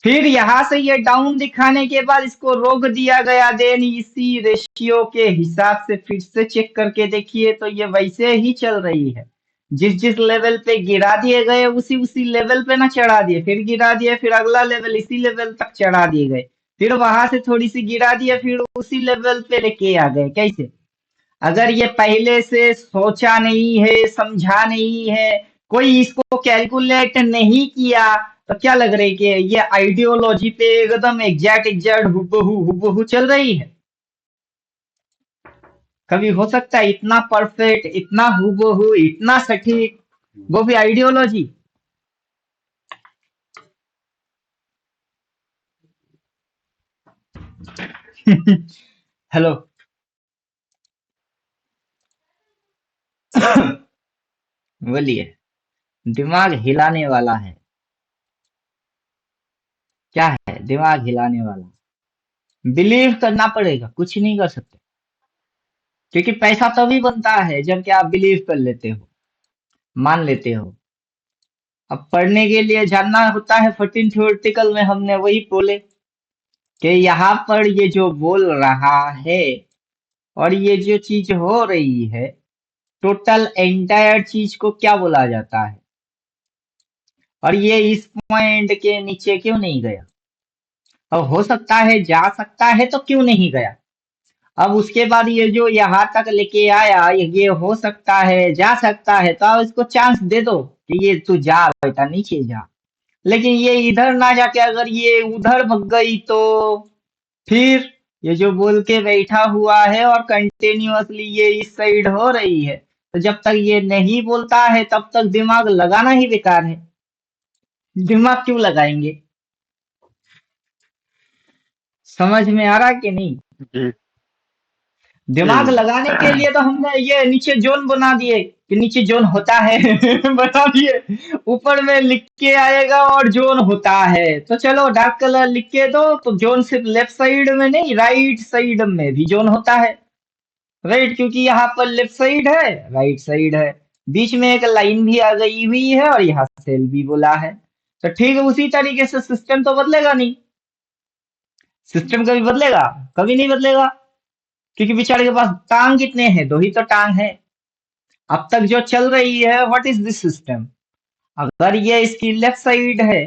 Speaker 2: फिर यहाँ से ये डाउन दिखाने के बाद इसको रोक दिया गया, देन इसी रेशियो के हिसाब से फिर से चेक करके देखिए तो ये वैसे ही चल रही है। जिस जिस लेवल पे गिरा दिए गए उसी उसी लेवल पे ना चढ़ा दिए, फिर गिरा दिए, फिर अगला लेवल इसी लेवल तक चढ़ा दिए गए, फिर वहां से थोड़ी सी गिरा दिए, फिर उसी लेवल पे लेके आ गए। कैसे? अगर ये पहले से सोचा नहीं है, समझा नहीं है, कोई इसको कैलकुलेट नहीं किया तो क्या लग रही है कि ये आइडियोलॉजी पे एकदम एग्जैक्ट एग्जैक्ट हुबहू हुबहू चल रही है? कभी हो सकता है इतना परफेक्ट, इतना हुबहू, इतना सटीक, वो भी आइडियोलॉजी? हेलो। बोलिए। दिमाग हिलाने वाला है। क्या है दिमाग हिलाने वाला? बिलीव करना पड़ेगा, कुछ नहीं कर सकते। क्योंकि पैसा तभी बनता है जब कि आप बिलीव कर लेते हो, मान लेते हो। अब पढ़ने के लिए जानना होता है, 14 थ्योरेटिकल में हमने वही बोले कि यहाँ पर ये जो बोल रहा है और ये जो चीज हो रही है, टोटल एंटायर चीज को क्या बोला जाता है? और ये इस पॉइंट के नीचे क्यों नहीं गया? अब हो सकता है जा सकता है तो क्यों नहीं गया? अब उसके बाद ये जो यहाँ तक लेके आया, ये हो सकता है जा सकता है, तो अब इसको चांस दे दो कि ये तू जा बेटा नीचे जा। लेकिन ये इधर ना जाके अगर ये उधर भग गई तो फिर ये जो बोल के बैठा हुआ है और कंटिन्यूअसली ये इस साइड हो रही है, तो जब तक ये नहीं बोलता है तब तक दिमाग लगाना ही बेकार है। दिमाग क्यों लगाएंगे? समझ में आ रहा कि नहीं?
Speaker 1: जी
Speaker 2: दिमाग
Speaker 1: जी।
Speaker 2: लगाने के लिए तो हमने ये नीचे जोन बना दिए कि नीचे जोन होता है। बना दिए, ऊपर में लिख के आएगा और जोन होता है, तो चलो डार्क कलर लिख के दो तो जोन सिर्फ लेफ्ट साइड में नहीं राइट साइड में भी जोन होता है। राइट, क्योंकि यहाँ पर लेफ्ट साइड है, राइट साइड है, बीच में एक लाइन भी आ गई हुई है और यहाँ सेल भी बोला है। तो ठीक है, उसी तरीके से सिस्टम तो बदलेगा नहीं। सिस्टम कभी बदलेगा? कभी नहीं बदलेगा। क्योंकि बेचारे के पास टांग कितने हैं? दो ही तो टांग है। अब तक जो चल रही है व्हाट इज दिस सिस्टम? अगर ये इसकी लेफ्ट साइड है,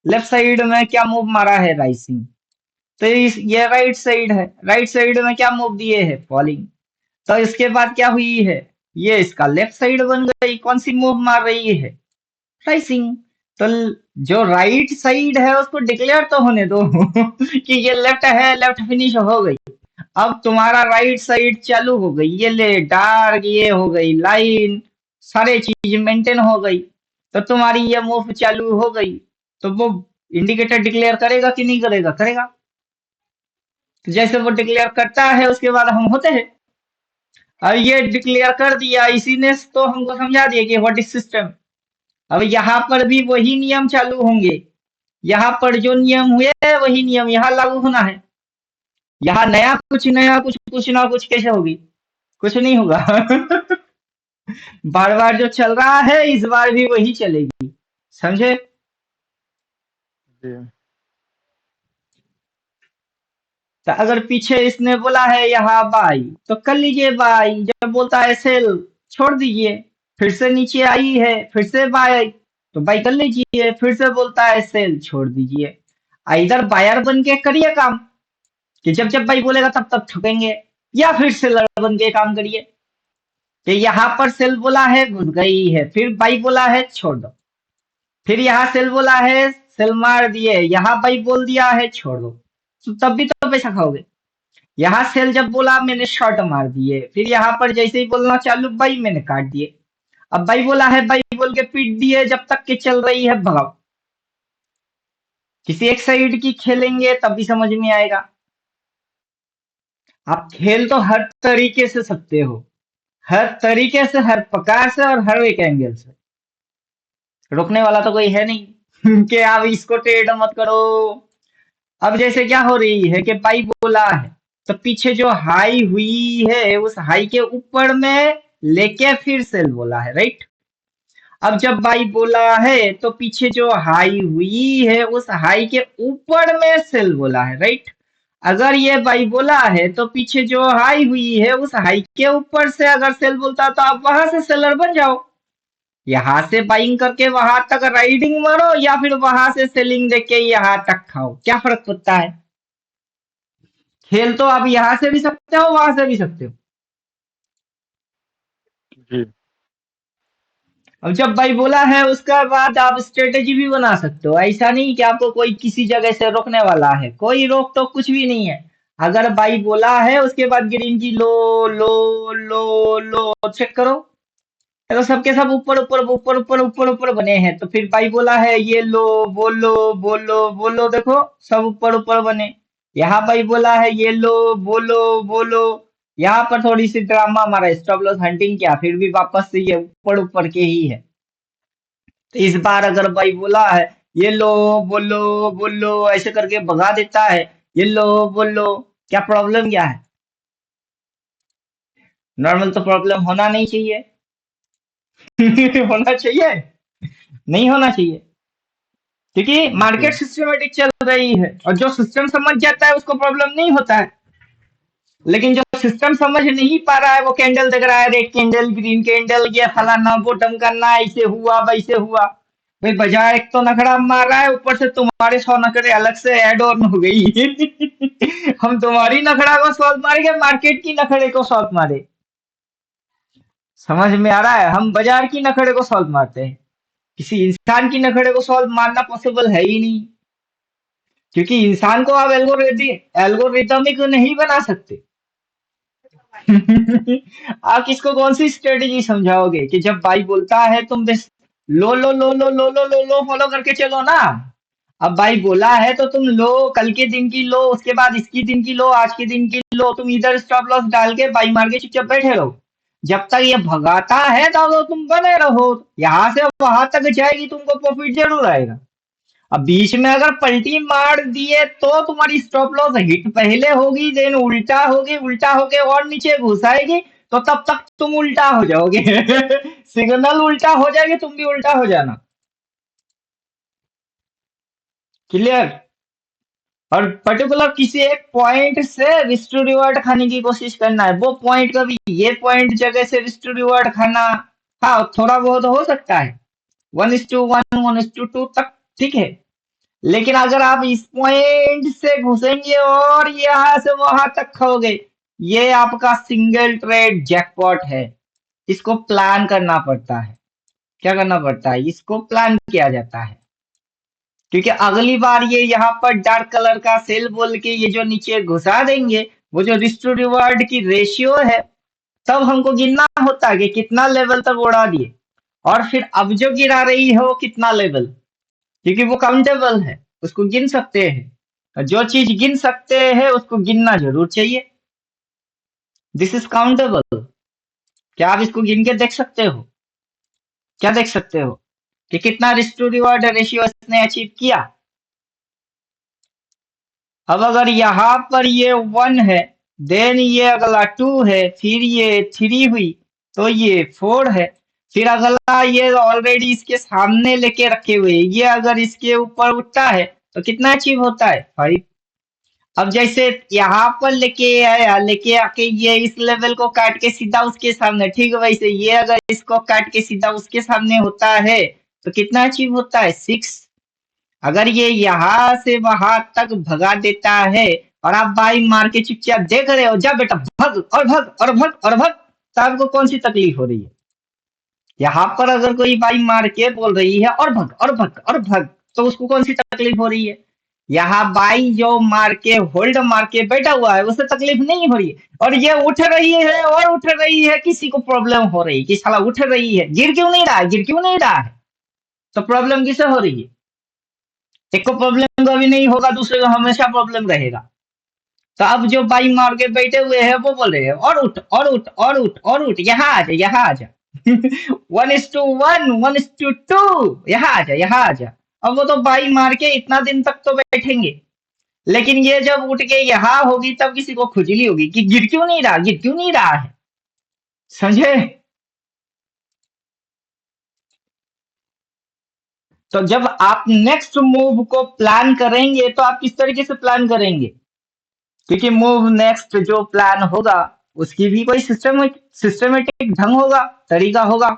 Speaker 2: लेफ्ट साइड में क्या मूव मारा है? राइसिंग। तो ये राइट साइड है, राइट साइड में क्या मूव दिए है? फॉलिंग। तो इसके बाद क्या हुई है? ये इसका लेफ्ट साइड बन गई। कौन सी मूव मार रही है? राइसिंग। तो जो राइट साइड है उसको डिक्लेयर तो होने दो कि ये लेफ्ट है, लेफ्ट फिनिश हो गई। अब तुम्हारा राइट साइड चालू हो गई, ये ले डार्क ये हो गई लाइन, सारे चीज मेंटेन हो गई, तो तुम्हारी ये मूव चालू हो गई। तो वो इंडिकेटर डिक्लेयर करेगा कि नहीं करेगा? करेगा। तो जैसे वो डिक्लेयर करता है उसके बाद हम होते हैं। अब ये डिक्लेयर कर दिया, इसी ने तो हमको समझा दिया कि व्हाट इज सिस्टम। अब यहाँ पर भी वही नियम चालू होंगे, यहाँ पर जो नियम हुए वही नियम यहाँ लागू होना है। यहाँ कुछ ना कुछ कैसे होगी? कुछ नहीं होगा। बार बार जो चल रहा है इस बार भी वही चलेगी, समझे?
Speaker 1: जी।
Speaker 2: तो अगर पीछे इसने बोला है यहाँ बाई, तो कर लीजिए बाई। जब बोलता है सेल, छोड़ दीजिए। फिर से नीचे आई है, फिर से बाई, तो बाई कर लीजिए। फिर से बोलता है सेल, छोड़ दीजिए। इधर बायर बन के करिए काम, कि जब जब बाई बोलेगा तब तब ठुकेंगे, या फिर सेलर बन के काम करिए कि यहाँ पर सेल बोला है घुस गई है, फिर बाई बोला है छोड़ दो, फिर यहाँ सेल बोला है सेल मार दिए, यहाँ बाई बोल दिया है छोड़ दो, तो तब भी तो पैसा खाओगे। यहाँ सेल जब बोला मैंने शॉर्ट मार दिए, फिर यहाँ पर जैसे ही बोलना चालू बाई मैंने काट दिए। अब बाई बोला है बाई बोल के पीट दिए, जब तक कि चल रही है भगाओ। किसी एक साइड की खेलेंगे तब भी समझ में आएगा। आप खेल तो हर तरीके से सकते हो, हर तरीके से, हर प्रकार से और हर एक एंगल से। रोकने वाला तो कोई है नहीं कि आप इसको ट्रेड मत करो। अब जैसे क्या हो रही है कि बाई बोला है, तो पीछे जो हाई हुई है उस हाई के ऊपर में लेके फिर सेल बोला है, राइट? अब जब बाई बोला है तो पीछे जो हाई हुई है उस हाई के ऊपर में सेल बोला है, राइट? अगर ये बाई बोला है तो पीछे जो हाई हुई है उस हाई के ऊपर से अगर सेल बोलता तो आप वहां से सेलर बन जाओ। यहाँ से बाइंग करके वहां तक राइडिंग मारो, या फिर वहां से सेलिंग देके यहाँ तक खाओ, क्या फर्क पड़ता है? खेल तो आप यहाँ से भी सकते हो, वहां से भी सकते हो।
Speaker 1: जी।
Speaker 2: अब जब भाई बोला है उसके बाद आप स्ट्रेटेजी भी बना सकते हो। ऐसा नहीं कि आपको कोई किसी जगह से रोकने वाला है, कोई रोक तो कुछ भी नहीं है। अगर भाई बोला है उसके बाद ग्रीन की लो लो लो चेक करो, तो सबके सब ऊपर ऊपर ऊपर ऊपर ऊपर ऊपर बने हैं। तो फिर भाई बोला है ये लो, बोलो बोलो बोलो, देखो सब ऊपर ऊपर बने। यहाँ भाई बोला है ये लो, बोलो बोलो, यहाँ पर थोड़ी सी ड्रामा हमारा स्टॉप लॉस हंटिंग किया, फिर भी वापस से ये ऊपर ऊपर के ही है। तो इस बार अगर भाई बोला है ये लो, बोलो बोलो ऐसे करके भगा देता है, ये लो बोलो, क्या प्रॉब्लम क्या है? नॉर्मल तो प्रॉब्लम होना नहीं चाहिए। होना चाहिए? नहीं होना चाहिए, क्योंकि
Speaker 1: जी।
Speaker 2: मार्केट सिस्टमेटिक चल रही है और जो सिस्टम समझ जाता है उसको प्रॉब्लम नहीं होता है। लेकिन जो सिस्टम समझ नहीं पा रहा है वो कैंडल देख रहा है, रेड कैंडल, ग्रीन कैंडल, ये फलाना बॉटम करना, ऐसे हुआ वैसे हुआ। भाई बाजार एक तो नखड़ा मार रहा है, ऊपर से तुम्हारे 100 नखड़े अलग से ऐड ऑन हो गई। हम तुम्हारी नखड़ा को सॉल्व मारेंगे, मार्केट की नखड़े को सॉल्व मारे। समझ में आ रहा है? हम बाजार की नखड़े को सॉल्व मारते हैं, किसी इंसान की नखड़े को सॉल्व मारना पॉसिबल है ही नहीं। क्योंकि इंसान को आप एल्गोरिदमिक नहीं बना सकते। आप किसको कौन सी स्ट्रेटेजी समझाओगे कि जब भाई बोलता है तुम बस लो फॉलो करके चलो ना। अब भाई बोला है तो तुम लो, कल के दिन की लो, उसके बाद इसकी दिन की लो, आज के दिन की लो, तुम इधर स्टॉप लॉस डाल के बाई मार के चुपचाप बैठे रहो। जब तक ये भगाता है तब तो तुम बने रहो, यहाँ से वहां तक जाएगी तुमको प्रॉफिट जरूर आएगा। अब बीच में अगर पलटी मार दिए तो तुम्हारी स्टॉप लॉस हिट पहले होगी, देन उल्टा होगी, उल्टा होके और नीचे घुसाएगी, तो तब तक तुम उल्टा हो जाओगे। सिग्नल उल्टा हो जाएगी, तुम भी उल्टा हो जाना। क्लियर? और पर्टिकुलर किसी एक पॉइंट से रिस्क टू रिवर्ट खाने की कोशिश करना है। वो पॉइंट कभी ये पॉइंट जगह से रिस्क टू रिवर्ट खाना, हाँ थोड़ा बहुत हो सकता है, 1:1 1:2 तक, ठीक है। लेकिन अगर आप इस पॉइंट से घुसेंगे और यहां से वहां तक खाओगे, ये आपका सिंगल ट्रेड जैकपॉट है। इसको प्लान करना पड़ता है। क्या करना पड़ता है? इसको प्लान किया जाता है, क्योंकि अगली बार ये यहाँ पर डार्क कलर का सेल बोल के ये जो नीचे घुसा देंगे, वो जो रिस्क टू रिवार्ड की रेशियो है, तब हमको गिनना होता है कि कितना लेवल तक उड़ा दिए, और फिर अब जो गिरा रही है वो कितना लेवल, क्योंकि वो काउंटेबल है, उसको गिन सकते हैं। और जो चीज गिन सकते हैं उसको गिनना जरूर चाहिए। This is countable. क्या आप इसको गिन के देख सकते हो? क्या देख सकते हो कि कितना रिस्क टू रिवॉर्ड रेशियो इसने अचीव किया? अब अगर यहाँ पर ये 1 है, देन ये अगला 2 है, फिर ये 3 हुई, तो ये 4 है, फिर अगला ये ऑलरेडी इसके सामने लेके रखे हुए, ये अगर इसके ऊपर उठता है तो कितना अचीव होता है? 5। अब जैसे यहाँ पर लेके आया, लेके आके ये इस लेवल को काट के सीधा उसके सामने, ठीक है, वैसे ये अगर इसको काट के सीधा उसके सामने होता है तो कितना अचीव होता है? 6। अगर ये यहाँ से वहां तक भगा देता है और आप बाई मार के चुपचाप देख रहे हो, जा बेटा भग और भग और भग और भग, तो आपको कौन सी तकलीफ हो रही है? यहाँ पर अगर कोई बाई मार के बोल रही है और भग और भग और भग, तो उसको कौन सी तकलीफ हो रही है? यहाँ बाई जो मार के होल्ड मार के बैठा हुआ है उसे तकलीफ नहीं हो रही है, और ये उठ रही है और उठ रही है, किसी को प्रॉब्लम हो रही है कि साला उठ रही है, गिर क्यों नहीं रहा है, गिर क्यों नहीं रहा है? तो प्रॉब्लम किसे हो रही है? एक को प्रॉब्लम कभी नहीं होगा, दूसरे को हमेशा प्रॉब्लम रहेगा। तो अब जो बाई मार के बैठे हुए हैं वो बोल रहे हैं और उठ और उठ और उठ और उठ, यहाँ आ जा, यहाँ आ जा। 1:1, 1:2, यहाँ आ जा, यहाँ आ जा। अब वो तो बाई मार के इतना दिन तक तो बैठेंगे, लेकिन ये जब उठ के यहाँ होगी तब किसी को खुजली होगी कि गिर क्यों नहीं रहा, गिर क्यों नहीं रहा है। समझे? तो जब आप नेक्स्ट मूव को प्लान करेंगे तो आप किस तरीके से प्लान करेंगे? क्योंकि मूव नेक्स्ट जो प्लान होगा उसकी भी कोई सिस्टमेटिक ढंग होगा, तरीका होगा।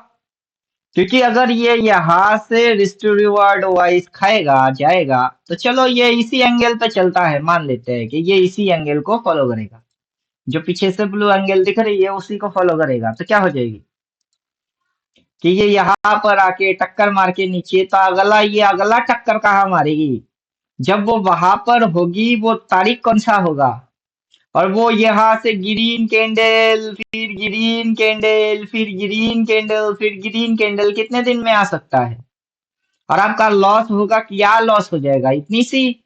Speaker 2: क्योंकि अगर ये यहाँ से रिस्ट रिवार्ड वाइज खाएगा जाएगा तो चलो ये इसी एंगल पे चलता है, मान लेते हैं कि ये इसी एंगल को फॉलो करेगा, जो पीछे से ब्लू एंगल दिख रही है उसी को फॉलो करेगा, तो क्या हो जाएगी कि ये यहाँ पर आके टक्कर मार के नीचे, तो अगला ये अगला टक्कर कहाँ मारेगी? जब वो वहां पर होगी वो तारीख कौन सा होगा? और वो यहाँ से ग्रीन कैंडल, फिर ग्रीन कैंडल, फिर ग्रीन कैंडल, फिर ग्रीन कैंडल कितने दिन में आ सकता है? और आपका लॉस होगा, क्या लॉस हो जाएगा? इतनी सी।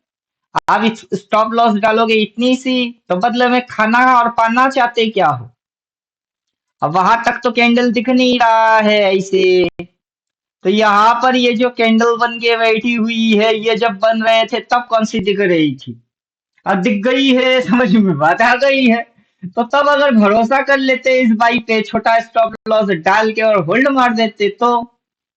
Speaker 2: आप स्टॉप लॉस डालोगे इतनी सी, तो बदले में खाना और पाना चाहते क्या हो? अब वहां तक तो कैंडल दिख नहीं रहा है ऐसे, तो यहाँ पर ये जो कैंडल बन के बैठी हुई है, ये जब बन रहे थे तब कौन सी दिख रही थी? अब दिख गई है, समझ में बात आ गई है। तो तब अगर भरोसा कर लेते इस बाई पे, छोटा स्टॉप लॉस डाल के और होल्ड मार देते, तो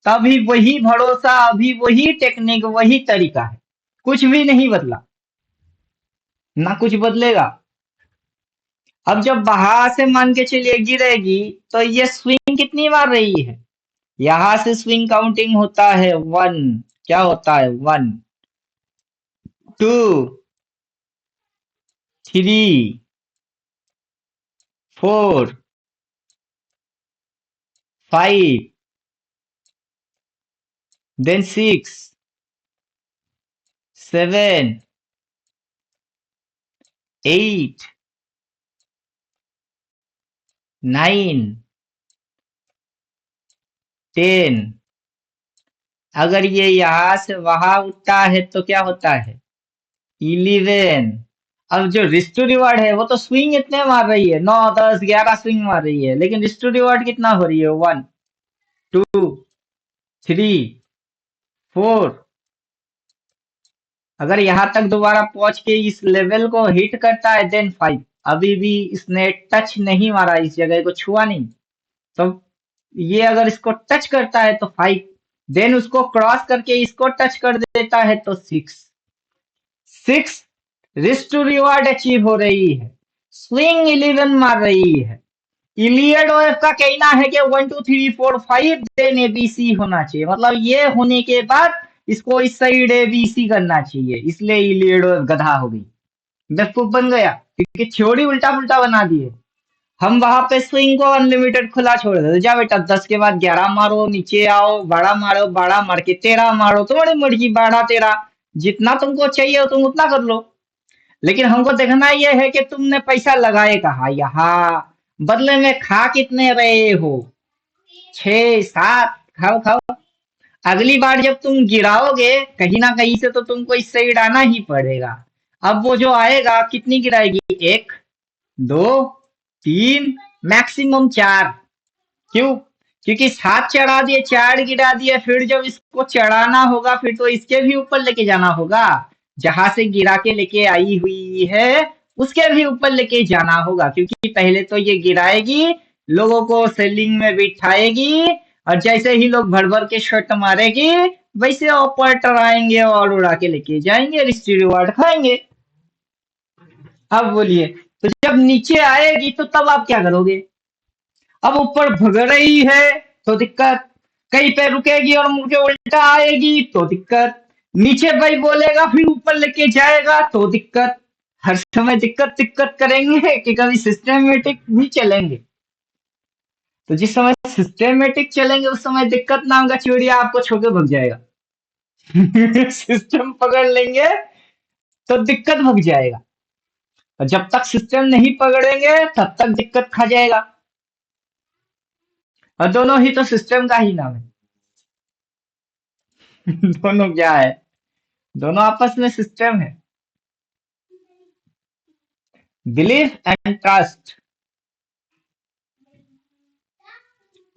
Speaker 2: तभी वही भरोसा, अभी वही टेक्निक, वही तरीका है, कुछ भी नहीं बदला, ना कुछ बदलेगा। अब जब बाहर से मान के चलिए गिरेगी तो ये स्विंग कितनी मार रही है? यहां से स्विंग काउंटिंग होता है 1, क्या होता है 1, 2, 3, 4, 5, then 6, 7, 8, 9, 10। अगर ये यहां से वहां उठता है तो क्या होता है? 11। अब जो रिस्ट रिवार्ड है वो तो स्विंग इतने मार रही है, 9, 10, 11 स्विंग मार रही है, लेकिन रिस्ट रिवार्ड कितना हो रही है? 1, 2, 3, 4। अगर यहाँ तक दोबारा पहुंच के इस लेवल को हिट करता है देन 5। अभी भी इसने टच नहीं मारा, इस जगह को छुआ नहीं, तो ये अगर इसको टच करता है तो 5, देन उसको क्रॉस करके इसको टच कर देता है तो 6। 6 रिस्ट टू रिवार्ड अचीव हो रही है, स्विंग 11 मार रही है। इलियड ओएफ का कहना है कि 1, 2, 3, 4, 5 देन एबीसी होना चाहिए, मतलब ये होने के बाद इसको इस साइड एबीसी करना चाहिए, इसलिए इलियड ओएफ गधा हो गई, बेवकूफ बन गया, क्योंकि थ्योरी उल्टा पुल्टा बना दिए। हम वहां पे स्विंग को अनलिमिटेड खुला छोड़ देते, जा बेटा 10 के बाद 11 मारो, नीचे आओ, बड़ा मारो, बड़ा मार के 13 मारो, तुम्हारी मर्जी, 12, 13, जितना तुमको चाहिए तुम उतना कर लो। लेकिन हमको देखना यह है कि तुमने पैसा लगाए कहा, यहाँ बदले में खा कितने रहे हो? 6, 7 खाओ खाओ। अगली बार जब तुम गिराओगे कहीं ना कहीं से तो तुमको इस साइड आना ही पड़ेगा। अब वो जो आएगा कितनी गिराएगी? 1, 2, 3, मैक्सिमम 4। क्यों? क्योंकि 7 चढ़ा दिए, 4 गिरा दिए, फिर जब इसको चढ़ाना होगा फिर तो इसके भी ऊपर लेके जाना होगा, जहां से गिरा के लेके आई हुई है उसके भी ऊपर लेके जाना होगा, क्योंकि पहले तो ये गिराएगी, लोगों को सेलिंग में बिठाएगी, और जैसे ही लोग भर भर के शर्ट मारेगी वैसे ऑपरेटर आएंगे और उड़ा के लेके जाएंगे, रिस्ट्री रिवार्ड खाएंगे। अब बोलिए, तो जब नीचे आएगी तो तब आप क्या करोगे? अब ऊपर भग रही है तो दिक्कत, कहीं पे रुकेगी और मुड़ के उल्टा आएगी तो दिक्कत, नीचे भाई बोलेगा फिर ऊपर लेके जाएगा तो दिक्कत। हर समय दिक्कत दिक्कत करेंगे कि कभी सिस्टमेटिक भी चलेंगे? तो जिस समय सिस्टमेटिक चलेंगे उस समय दिक्कत नाम का चिड़िया आपको छोड़ के भग जाएगा। सिस्टम पकड़ लेंगे तो दिक्कत भग जाएगा, और जब तक सिस्टम नहीं पकड़ेंगे तब तक दिक्कत खा जाएगा। और दोनों ही तो सिस्टम का ही नाम है। दोनों क्या है? दोनों आपस में सिस्टम है। Belief and trust.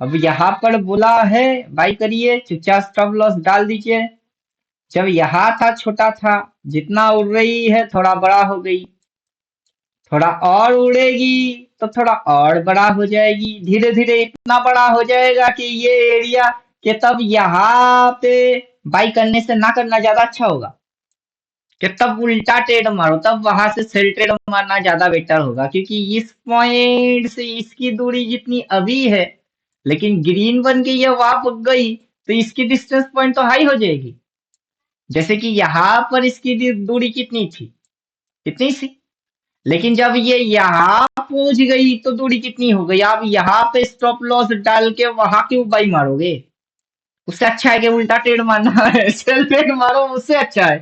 Speaker 2: अब यहाँ पर बोला है बाई करिए, चुपचाप स्टॉप लॉस डाल दीजिए। जब यहाँ था छोटा था, जितना उड़ रही है थोड़ा बड़ा हो गई, थोड़ा और उड़ेगी तो थोड़ा और बड़ा हो जाएगी, धीरे धीरे इतना बड़ा हो जाएगा कि ये एरिया के तब यहाँ पे बाई करने से ना करना ज्यादा अच्छा होगा, कि तब उल्टा ट्रेड मारो, तब वहां से सेल ट्रेड मारना ज्यादा बेटर होगा, क्योंकि इस पॉइंट से इसकी दूरी जितनी अभी है, लेकिन ग्रीन बन के ये वहां पक गई तो इसकी डिस्टेंस पॉइंट तो हाई हो जाएगी। जैसे कि यहाँ पर इसकी दूरी कितनी थी, कितनी सी, लेकिन जब ये यहाँ पहुंच गई तो दूरी कितनी हो गई। आप यहाँ पे स्टॉप लॉस डाल के वहां क्यों बाई मारोगे? उससे अच्छा है कि उल्टा ट्रेड मारना है, सेल ट्रेड मारो, उससे अच्छा है।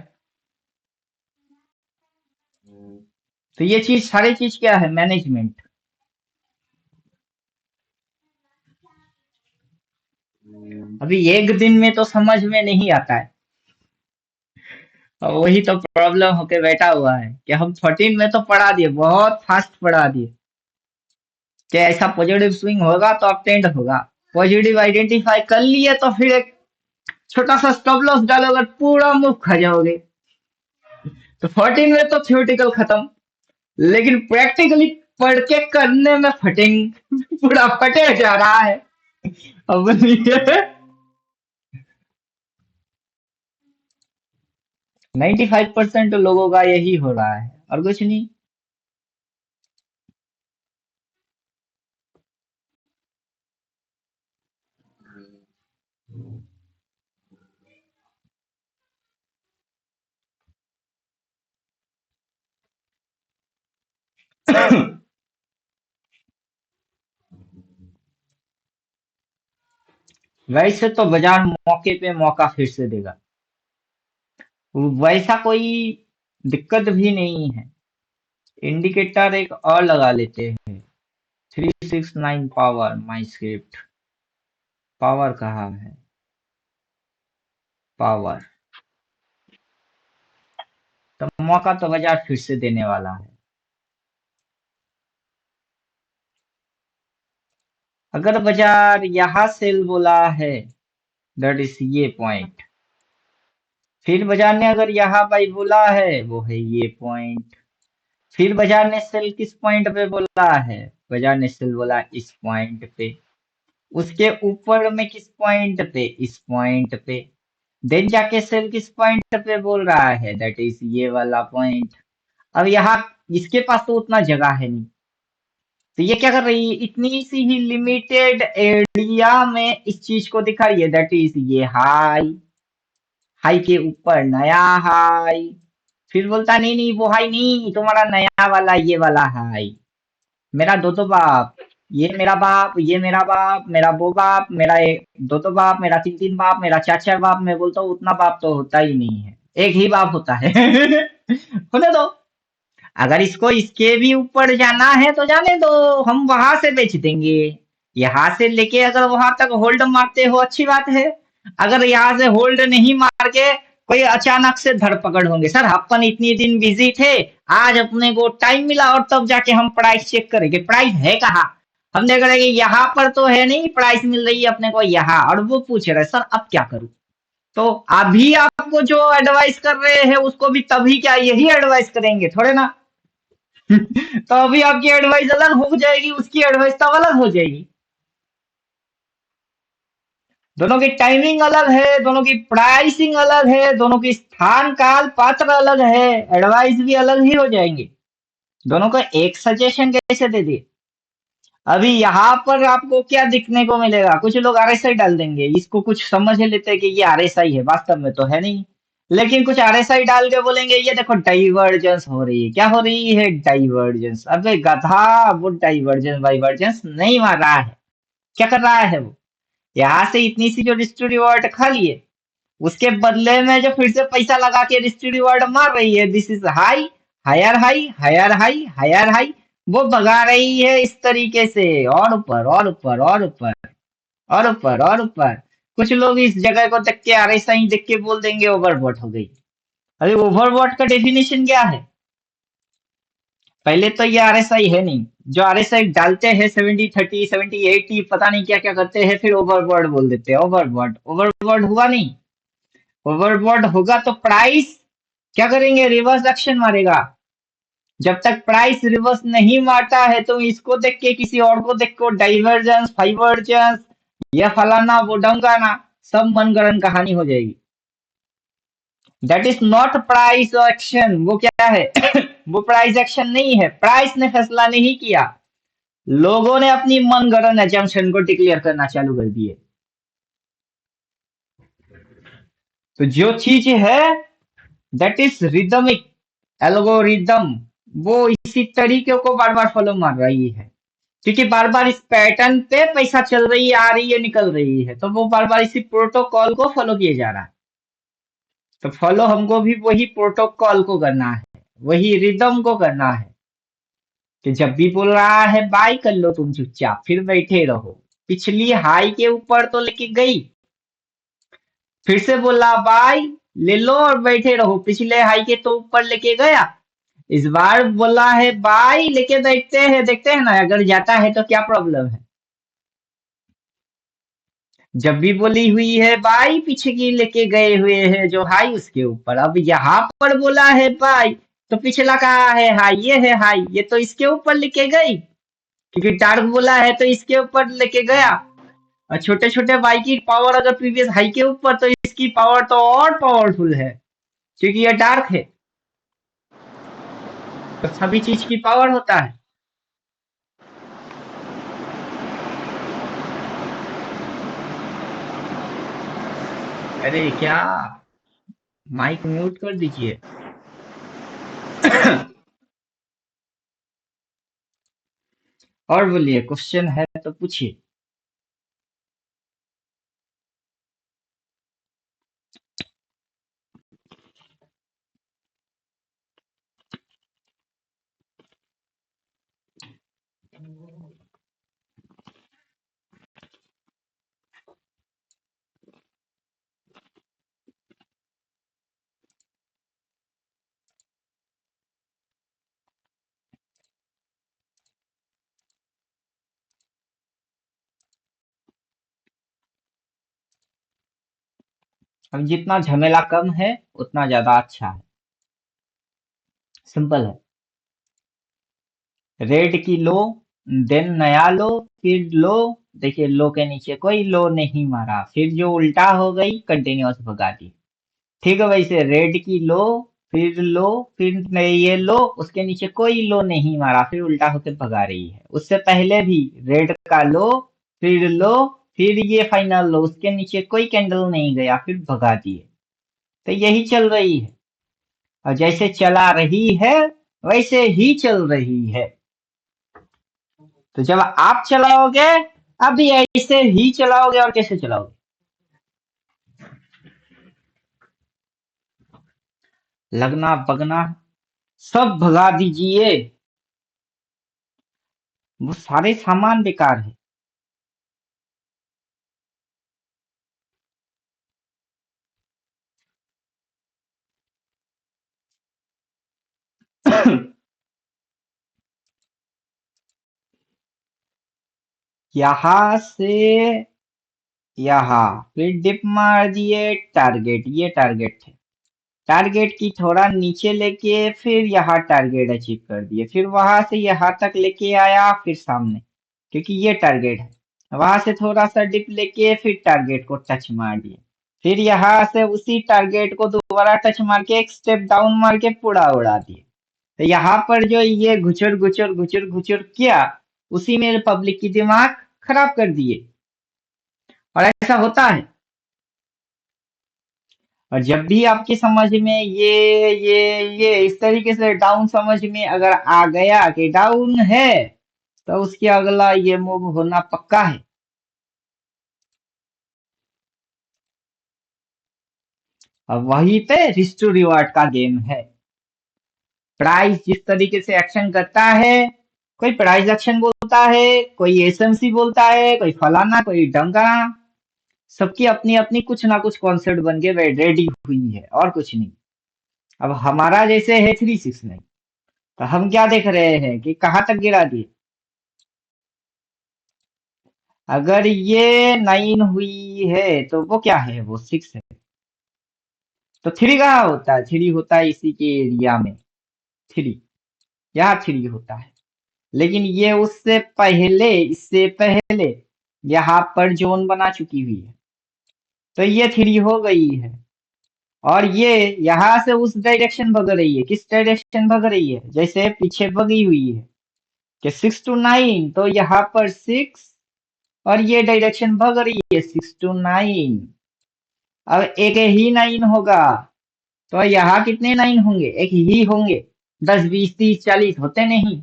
Speaker 2: तो ये चीज, सारी चीज क्या है? मैनेजमेंट। अभी एक दिन में तो समझ में नहीं आता है, और वही तो प्रॉब्लम होके बैठा हुआ है कि हम 14 में तो पढ़ा दिए, बहुत फास्ट पढ़ा दिए कि ऐसा पॉजिटिव स्विंग होगा तो अब ट्रेंड होगा। पॉजिटिव आइडेंटिफाई कर लिए तो फिर एक छोटा सा स्टॉप लॉस डालोगे, पूरा मुंह खा जाओगे। तो 14 में तो थ्योरेटिकल खत्म, लेकिन प्रैक्टिकली पढ़ के करने में फटेंगे, पूरा फटे जा रहा है। अब ये 95% लोगों का यही हो रहा है और कुछ नहीं। वैसे तो बाजार मौके पे मौका फिर से देगा, वैसा कोई दिक्कत भी नहीं है। इंडिकेटर एक और लगा लेते हैं, 369 पावर, माई स्क्रिप्ट। पावर कहाँ है? पावर। तो मौका तो बाजार फिर से देने वाला है। अगर बाजार यहाँ सेल बोला है, दैट इज ये पॉइंट, फिर बाजार ने अगर यहाँ बाई बोला है, वो है ये पॉइंट, फिर बाजार ने सेल किस पॉइंट पे बोला है? बाजार ने सेल बोला इस पॉइंट पे, उसके ऊपर में किस पॉइंट पे? इस पॉइंट पे। देन जाके सेल किस पॉइंट पे बोल रहा है? दैट इज ये वाला पॉइंट। अब यहाँ इसके पास तो उतना जगह है नहीं, तो ये क्या कर रही है? इतनी सी ही लिमिटेड एरिया में इस चीज को दिखा रही है, दैट इज ये हाई, हाई के ऊपर नया हाई। फिर बोलता नहीं नहीं वो हाई नहीं, तुम्हारा नया वाला ये वाला हाई। मेरा दो दो बाप, ये मेरा बाप, ये मेरा बाप, मेरा वो बाप, मेरा दो दो बाप, मेरा तीन तीन बाप, मेरा चार चार बाप। मैं बोलता हूँ उतना बाप तो होता ही नहीं है, एक ही बाप होता है। होने दो, अगर इसको इसके भी ऊपर जाना है तो जाने दो, हम वहां से बेच देंगे। यहाँ से लेके अगर वहां तक होल्ड मारते हो अच्छी बात है, अगर यहाँ से होल्ड नहीं मार के कोई अचानक से धरपकड़ होंगे, सर अपन इतनी दिन बिजी थे, आज अपने को टाइम मिला और तब जाके हम प्राइस चेक करेंगे, प्राइस है कहाँ? हम देख रहे हैं कि यहाँ पर तो है नहीं, प्राइस मिल रही है अपने को यहाँ, और वो पूछ रहे सर अब क्या करूं? तो अभी आपको जो एडवाइस कर रहे हैं उसको भी तभी क्या यही एडवाइस करेंगे थोड़े ना। तो अभी आपकी एडवाइस अलग हो जाएगी, उसकी एडवाइस तब अलग हो जाएगी। दोनों की टाइमिंग अलग है, दोनों की प्राइसिंग अलग है, दोनों की स्थान काल पात्र अलग है, एडवाइस भी अलग ही हो जाएंगे। दोनों को एक सजेशन कैसे दे दिए। अभी यहाँ पर आपको क्या दिखने को मिलेगा, कुछ लोग आरएसआई डाल देंगे, इसको कुछ समझ लेते हैं कि ये आरएसआई है, वास्तव में तो है नहीं। लेकिन कुछ आरएसआई डाल के बोलेंगे ये देखो डाइवर्जेंस हो रही है, क्या हो रही है, डाइवर्जेंस। अबे गधा, वो डाइवर्जेंस वाइवर्जेंस नहीं मार रहा है, क्या कर रहा है वो, यहाँ से इतनी सी जो रिस्टोर रिवॉर्ड खा लिए, उसके बदले में जो फिर से पैसा लगा के रिस्टोर रिवॉर्ड मार रही है, this is high, higher high, higher high, higher high, वो भगा रही है इस तरीके से, और ऊपर और ऊपर और ऊपर और ऊपर और ऊपर। कुछ लोग इस जगह को देख के आरएसआई देख के बोल देंगे ओवरबॉट हो गई। अरे ओवरबॉट का डेफिनेशन क्या है, पहले तो ये आरएसआई है नहीं। जो आरएसआई डालते हैं 70 30 70 80 पता नहीं क्या क्या करते हैं, फिर ओवरबॉट बोल देते हैं। ओवरबॉट ओवरबॉट हुआ नहीं। ओवरबॉट होगा तो प्राइस क्या करेंगे, रिवर्स एक्शन मारेगा। जब तक प्राइस रिवर्स नहीं मारता है तो इसको देख के किसी और को देख को डाइवर्जेंस फाइवर्जेंस या फलाना वो ढंकाना सब मनगढ़ंत कहानी हो जाएगी। That is not price action. वो क्या है वो प्राइस एक्शन नहीं है, प्राइस ने फैसला नहीं किया, लोगों ने अपनी मनगढ़ंत एजम्पशन को डिक्लेयर करना चालू कर दिए। तो जो चीज है दैट इज रिदमिक एल्गोरिदम, वो इसी तरीके को बार बार फॉलो मार रही है, क्योंकि बार बार इस पैटर्न पे पैसा चल रही है, आ रही है, निकल रही है, तो वो बार बार इसी प्रोटोकॉल को फॉलो किए जा रहा है। तो फॉलो हमको भी वही प्रोटोकॉल को करना है, वही रिदम को करना है, कि जब भी बोल रहा है बाय कर लो, तुम चुपचाप फिर बैठे रहो। पिछली हाई के ऊपर तो लेके गई, फिर से बोला बाय, ले लो और बैठे रहो, पिछले हाई के तो ऊपर लेके गया, इस बार बोला है बाय, लेके देखते हैं ना अगर जाता है तो क्या प्रॉब्लम है। जब भी बोली हुई है बाई, पीछे की लेके गए हुए हैं जो हाई उसके ऊपर। अब यहाँ पर बोला है बाई, तो पिछला कहा है हाई, ये है हाई, ये तो इसके ऊपर लेके गई, क्योंकि डार्क बोला है तो इसके ऊपर लेके गया। और छोटे छोटे बाई की पावर अगर प्रीवियस हाई के ऊपर, तो इसकी पावर तो और पावरफुल है, क्योंकि ये डार्क है, तो सभी चीज की पावर होता है। अरे क्या, माइक म्यूट कर दीजिए। और बोलिए, क्वेश्चन है तो पूछिए। अब जितना झमेला कम है उतना ज्यादा अच्छा है, सिंपल है। रेड की लो, देन नया लो, फिर लो, देखिए लो के नीचे कोई लो नहीं मारा, फिर जो उल्टा हो गई कंटिन्यूअस भगा दी। ठीक है, वैसे रेड की लो, फिर लो, फिर ये लो, उसके नीचे कोई लो नहीं मारा, फिर उल्टा होकर भगा रही है। उससे पहले भी रेड का लो, फिर लो, फिर ये फाइनल लो, उसके नीचे कोई कैंडल नहीं गया, फिर भगा दिए। तो यही चल रही है, और जैसे चला रही है वैसे ही चल रही है। तो जब आप चलाओगे, आप भी ऐसे ही चलाओगे, और कैसे चलाओगे, लगना बगना सब भगा दीजिए, वो सारे सामान बेकार है। यहाँ से यहाँ फिर डिप मार दिए, टारगेट, ये टारगेट थे। टारगेट की थोड़ा नीचे लेके फिर यहाँ टारगेट अचीव कर दिए, फिर वहां से यहाँ तक लेके आया, फिर सामने, क्योंकि ये टारगेट है। वहां से थोड़ा सा डिप लेके फिर टारगेट को टच मार दिए, फिर यहाँ से उसी टारगेट को दोबारा टच मार के एक स्टेप डाउन मार के पूरा उड़ा दिए। तो यहाँ पर जो ये घुचर घुचर घुचर घुचर किया, उसी में पब्लिक की दिमाग खराब कर दिए। और ऐसा होता है। और जब भी आपके समझ में ये इस तरीके से डाउन समझ में अगर आ गया कि डाउन है, तो उसके अगला ये मूव होना पक्का है। अब वहीं पे रिस्क टू रिवार्ड का गेम है। प्राइस जिस तरीके से एक्शन करता है, कोई प्राइस एक्शन बोलता है, कोई एसएमसी बोलता है, कोई फलाना, कोई ढंकाना, सबकी अपनी अपनी कुछ ना कुछ कॉन्सेप्ट बन के रेडी हुई है, और कुछ नहीं। अब हमारा जैसे है 369, तो हम क्या देख रहे हैं कि कहाँ तक गिरा दिए। अगर ये 9 हुई है तो वो क्या है, वो 6 है। तो 3 कहाँ होता है, 3 होता है इसी के एरिया में। 3 यहाँ 3 होता है। लेकिन ये उससे पहले, इससे पहले यहाँ पर जोन बना चुकी हुई है, तो ये 3 हो गई है। और ये यहाँ से उस डायरेक्शन भग रही है, किस डायरेक्शन भग रही है, जैसे पीछे भगी हुई है कि 6 to 9, तो यहाँ पर 6, और ये डायरेक्शन भग रही है 6 to 9। अब एक ही 9 होगा, तो यहाँ कितने 9 होंगे, एक ही होंगे। 10 20 30 40 होते नहीं।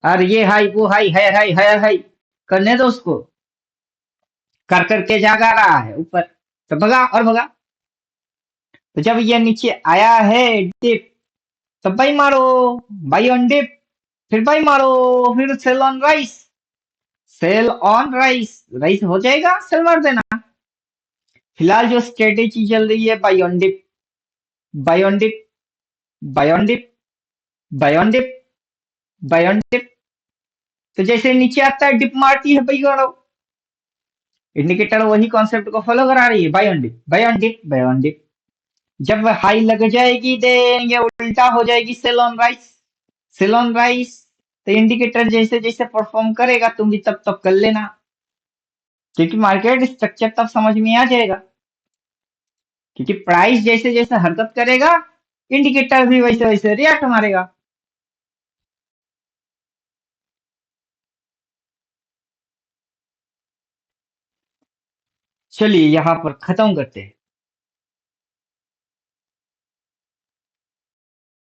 Speaker 2: और ये हाई, वो हाई, है करने दो उसको, कर करके जागा रहा है ऊपर, तो भगा और भगा। तो जब ये नीचे आया है डिप, तो बाई मारो, बाई ऑन डिप, फिर बाई मारो, फिर sell on rise, sell on rise, rise हो जाएगा, सेल मार देना। फिलहाल जो स्ट्रेटेजी चल रही है, buy on dip, buy on dip, buy on dip, buy on dip, buy on dip. तो जैसे नीचे आता है डिप मारती है, बाई करो। इंडिकेटर वही कॉन्सेप्ट को फॉलो करा रही है, buy on dip, buy on dip, buy on dip. जब हाई लग जाएगी, देंगे उल्टा हो जाएगी sell on rise, sell on rise. तो इंडिकेटर जैसे जैसे परफॉर्म करेगा, तुम भी तब तब कर लेना, क्योंकि मार्केट स्ट्रक्चर तब समझ में आ जाएगा। क्योंकि प्राइस जैसे जैसे हरकत करेगा, इंडिकेटर भी वैसे वैसे रिएक्ट मारेगा। चलिए यहाँ पर खत्म करते हैं।